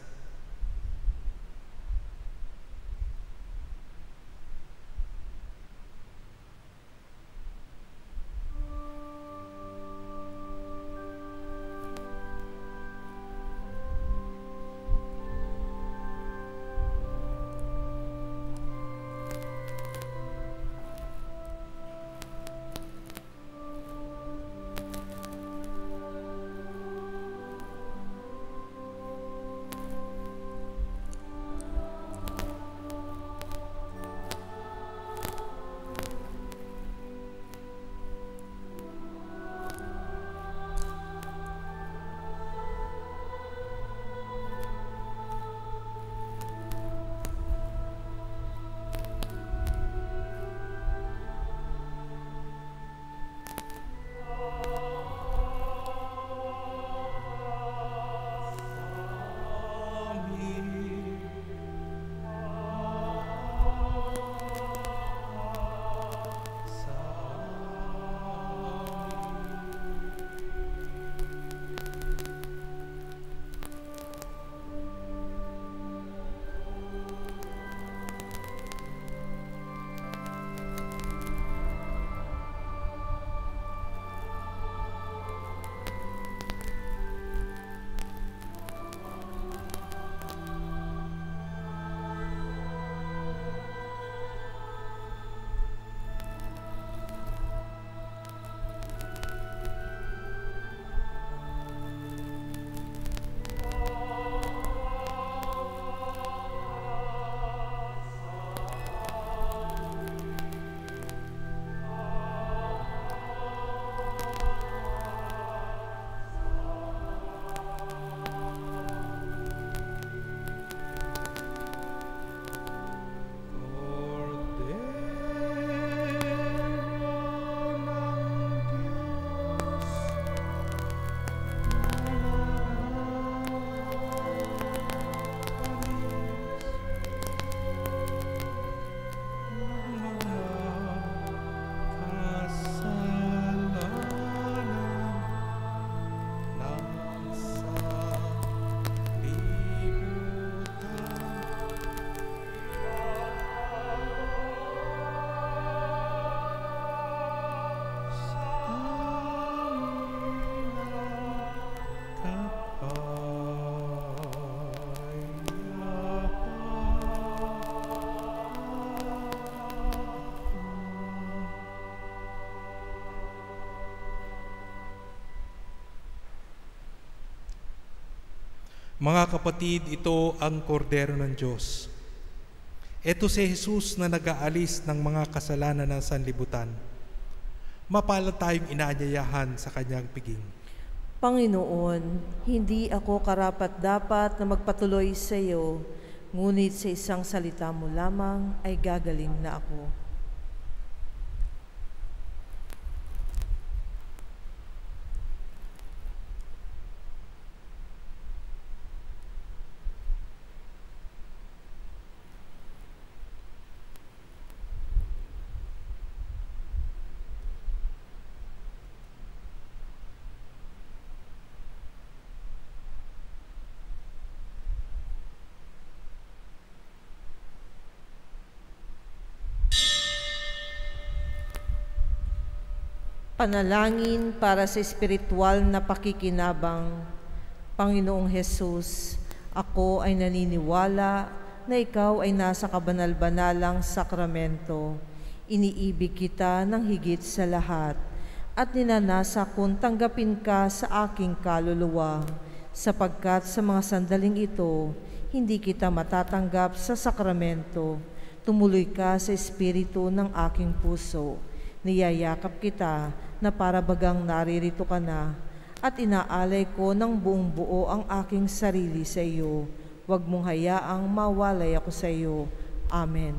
Mga kapatid, ito ang kordero ng Diyos. Ito si Jesus na nag-aalis ng mga kasalanan ng sanlibutan. Mapalad tayong inaanyayahan sa kanyang piging. Panginoon, hindi ako karapat-dapat na magpatuloy sa iyo, ngunit sa isang salita mo lamang ay gagaling na ako. Panalangin para sa espiritual na pakikinabang. Panginoong Hesus, ako ay naniniwala na ikaw ay nasa kabanal-banalang sakramento. Iniibig kita ng higit sa lahat at ninanasa kong tanggapin ka sa aking kaluluwa, sapagkat sa mga sandaling ito, hindi kita matatanggap sa sakramento. Tumuloy ka sa espiritu ng aking puso. Niyayakap kita na para bagang naririto ka na at inaalay ko ng buong buo ang aking sarili sa iyo. Huwag mong hayaang mawalay ako sa iyo. Amen.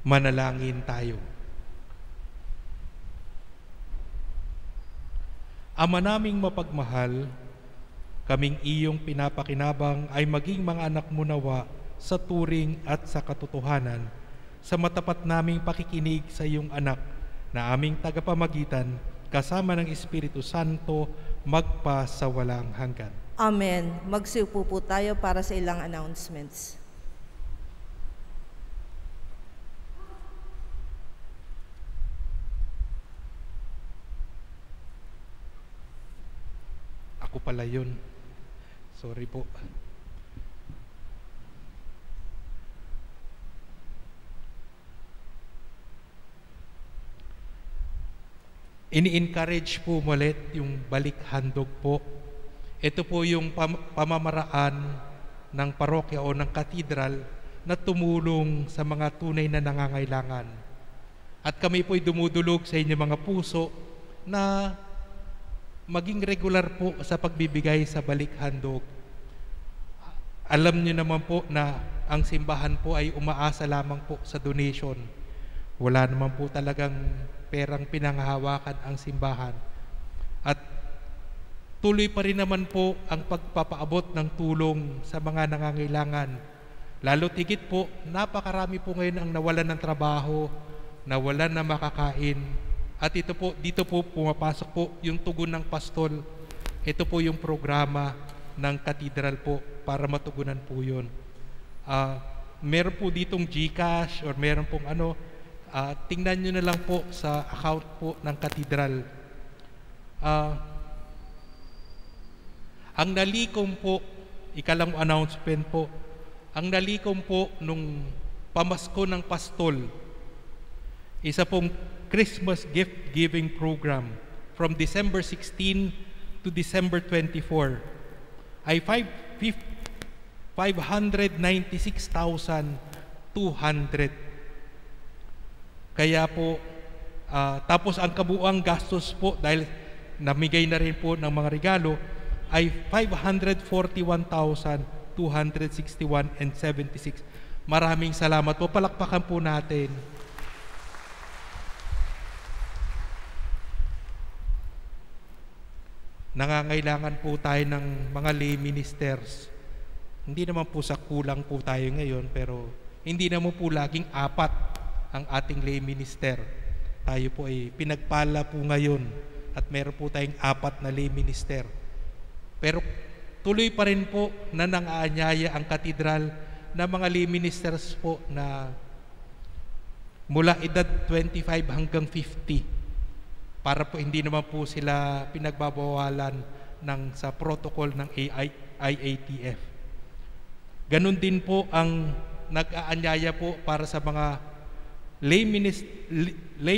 Manalangin tayo. Ama naming mapagmahal, kaming iyong pinapakinabang ay maging mga anak mo nawa sa turing at sa katotohanan, sa matapat naming pakikinig sa iyong anak na aming tagapamagitan, kasama ng Espiritu Santo, magpa sa walang hanggan. Amen. Magsiupo po tayo para sa ilang announcements. Ako pala yun. Sorry po. Ini-encourage po ulit yung balik handog po. Ito po yung pamamaraan ng parokya o ng katedral na tumulong sa mga tunay na nangangailangan. At kami po'y dumudulog sa inyong mga puso na maging regular po sa pagbibigay sa balik handog. Alam niyo naman po na ang simbahan po ay umaasa lamang po sa donation. Wala naman po talagang perang pinanghahawakan ang simbahan. At tuloy pa rin naman po ang pagpapaabot ng tulong sa mga nangangailangan. Lalo tigit po, napakarami po ngayon ang nawalan ng trabaho, nawalan na makakain. At ito po, dito po pumapasok po yung tugon ng pastol. Ito po yung programa ng katedral po para matugunan po yun. Meron po ditong GCash or meron pong tingnan nyo na lang po sa account po ng katedral. Ang nalikom po, ikalang announcement po, ang nalikom po nung pamasko ng pastol, isa pong Christmas gift giving program from December 16 to December 24 ay 596,200. Kaya po, tapos ang kabuuang gastos po dahil namigay na rin po ng mga regalo ay 541,261.76. Maraming salamat po. Palakpakan po natin. Nangangailangan po tayo ng mga lay ministers. Hindi naman po sa kulang po tayo ngayon, pero hindi naman po laging 4 ang ating lay minister. Tayo po ay pinagpala po ngayon at meron po tayong 4 na lay minister. Pero tuloy pa rin po na nangaanyaya ang katedral na mga lay ministers po na mula edad 25 hanggang 50 para po hindi naman po sila pinagbabawalan sa protocol ng IATF. Ganon din po ang nag-aanyaya po para sa mga lay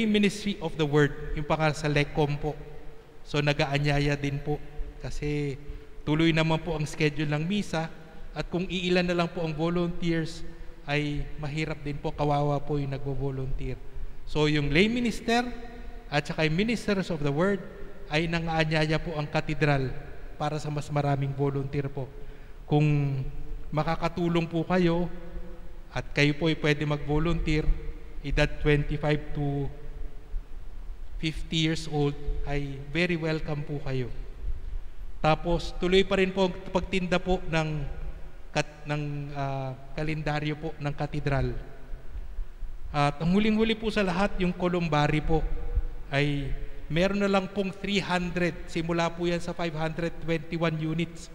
ministry of the word, yung pangalan sa LECOM po. So nag-aanyaya din po kasi tuloy naman po ang schedule ng misa at kung iilan na lang po ang volunteers ay mahirap din po, kawawa po yung nagvo-volunteer. So yung lay minister at saka yung ministers of the word ay nang-aanyaya po ang katedral para sa mas maraming volunteer po. Kung makakatulong po kayo at kayo po ay pwede mag-volunteer, edad 25 to 50 years old, ay very welcome po kayo. Tapos tuloy pa rin po ang pagtinda po ng kalendaryo po ng katedral. At ang huling-huli po sa lahat, yung columbary po ay meron na lang pong 300, simula po yan sa 521 units.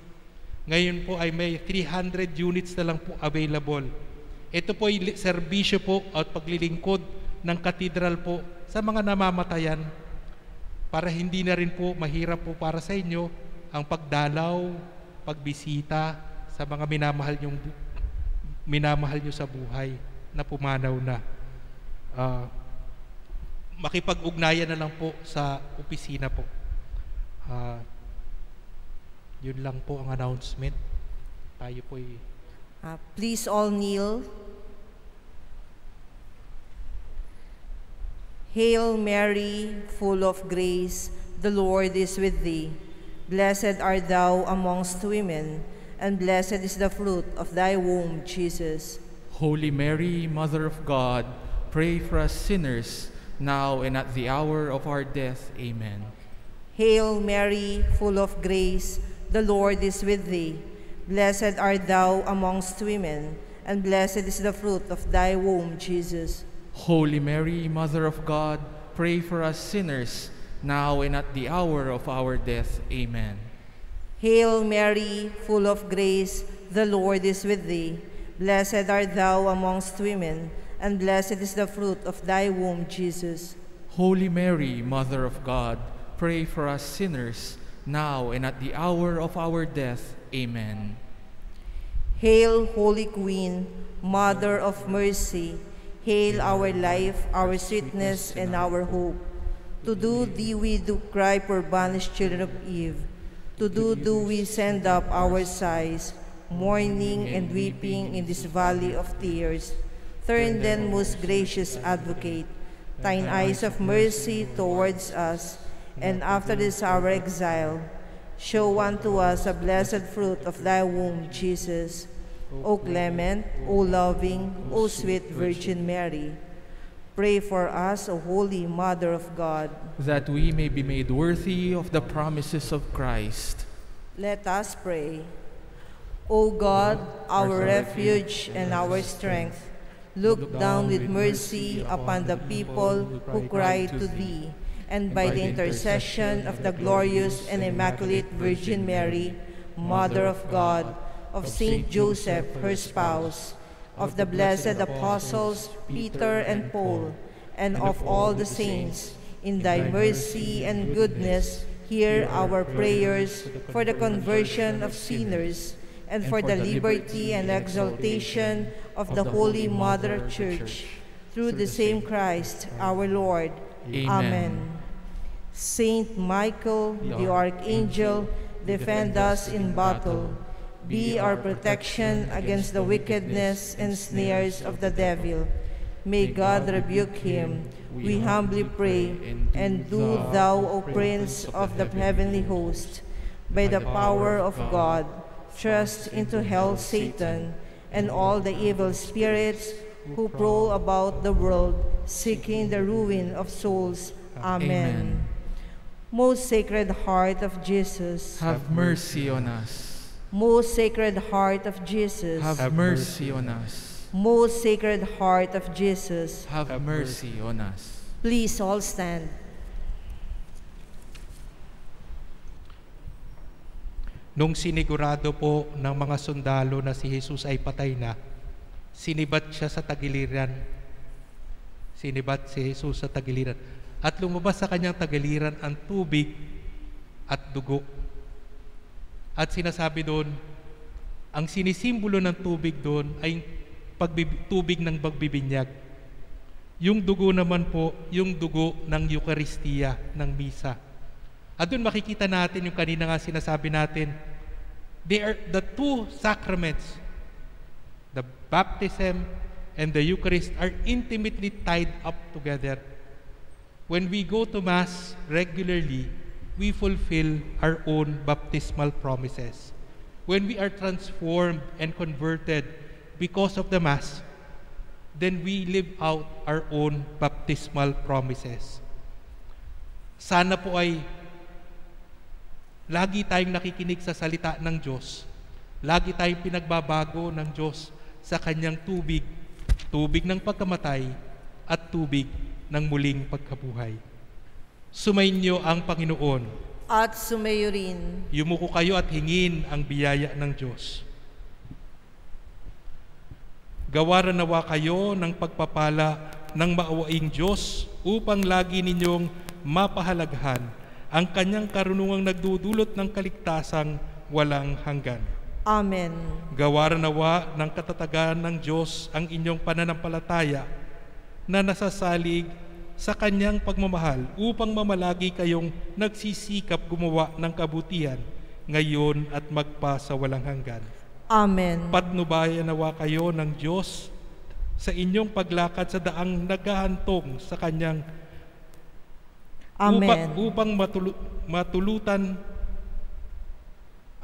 Ngayon po ay may 300 units na lang po available. Ito po ay serbisyo po at paglilingkod ng katedral po sa mga namamatayan para hindi na rin po mahirap po para sa inyo ang pagdalaw, pagbisita sa mga minamahal nyo sa buhay na pumanaw na. Makipag-ugnayan na lang po sa opisina po. Yun lang po ang announcement. Tayo po please all kneel. Hail Mary, full of grace, the Lord is with thee. Blessed art thou amongst women, and blessed is the fruit of thy womb, Jesus. Holy Mary, Mother of God, pray for us sinners, now and at the hour of our death. Amen. Hail Mary, full of grace, the Lord is with thee. Blessed art thou amongst women, and blessed is the fruit of thy womb, Jesus. Holy Mary, Mother of God, pray for us sinners, now and at the hour of our death. Amen. Hail Mary, full of grace, the Lord is with thee. Blessed art thou amongst women, and blessed is the fruit of thy womb, Jesus. Holy Mary, Mother of God, pray for us sinners, now and at the hour of our death. Amen. Hail, Holy Queen, Mother of Mercy, hail our life, our sweetness, and our hope. To thee we do cry, poor banished children of Eve. To do we send up our sighs, mourning and weeping in this valley of tears. Turn then, most gracious Advocate, thine eyes of mercy towards us, and after this our exile, show unto us a blessed fruit of thy womb, Jesus. O clement, O loving, O sweet Virgin Mary, pray for us, O Holy Mother of God, that we may be made worthy of the promises of Christ. Let us pray. O God, our refuge and our strength, look down with mercy upon the people who cry to thee, and by the intercession of the glorious and immaculate Virgin Mary, Mother of God, of Saint Joseph, her spouse, of the blessed apostles Peter and Paul, and of all the saints, in thy mercy and goodness, hear our prayers for the conversion of sinners, and for the liberty and exaltation of the Holy Mother Church, through the same Christ our Lord. Amen. Saint Michael, the Archangel, defend us in battle. Be our protection against the wickedness and snares of the devil. May God rebuke him, we humbly pray, and do thou, O Prince of the heavenly host, by the power of God, thrust into hell Satan and all the evil spirits who prowl about the world, seeking the ruin of souls. Amen. Most Sacred Heart of Jesus, have mercy on us. Most Sacred Heart of Jesus, Have mercy on us. Most Sacred Heart of Jesus, Have mercy on us. please all stand. Nung sinigurado po ng mga sundalo na si Jesus ay patay na, sinibat siya sa tagiliran. Sinibat si Jesus sa tagiliran. At lumabas sa kanyang tagiliran ang tubig at dugo. At sinasabi doon, ang sinisimbolo ng tubig doon ay tubig ng pagbibinyag. Yung dugo naman po, yung dugo ng Eucharistia, ng Misa. At doon makikita natin yung kanina nga sinasabi natin, they are the two sacraments, the baptism and the Eucharist, are intimately tied up together. When we go to Mass regularly, we fulfill our own baptismal promises. When we are transformed and converted because of the Mass, then we live out our own baptismal promises. Sana po ay lagi tayong nakikinig sa salita ng Diyos. Lagi tayong pinagbabago ng Diyos sa kanyang tubig, tubig ng pagkamatay at tubig ng muling pagkabuhay. Sumainyo ang Panginoon. At sumayo rin. Yumuko kayo at hingin ang biyaya ng Diyos. Gawaran nawa kayo ng pagpapala ng maawaing Diyos upang lagi ninyong mapahalaghan ang kanyang karunungang nagdudulot ng kaligtasang walang hanggan. Amen. Gawaran nawa ng katatagan ng Diyos ang inyong pananampalataya na nasasalig sa kanyang pagmamahal upang mamalagi kayong nagsisikap gumawa ng kabutihan ngayon at magpa sa walang hanggan. Amen. Patnubayan nawa kayo ng Diyos sa inyong paglakad sa daang naghahantong sa kanyang Amen. upang matulutan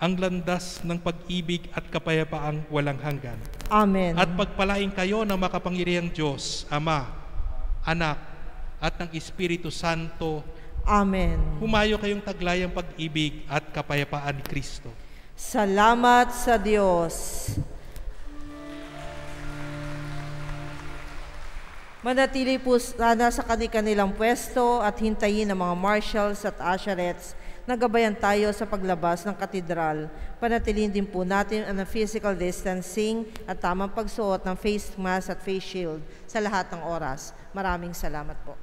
ang landas ng pag-ibig at kapayapaang walang hanggan. Amen. At pagpalain kayo ng makapangyarihang Diyos, Ama, Anak, at ng Espiritu Santo. Amen. Humayo kayong taglayang pag-ibig at kapayapaan ni Kristo. Salamat sa Diyos. Manatili po sana sa kanilang pwesto at hintayin ang mga marshals at usherettes na gabayan tayo sa paglabas ng katedral. Panatilin din po natin ang physical distancing at tamang pagsuot ng face mask at face shield sa lahat ng oras. Maraming salamat po.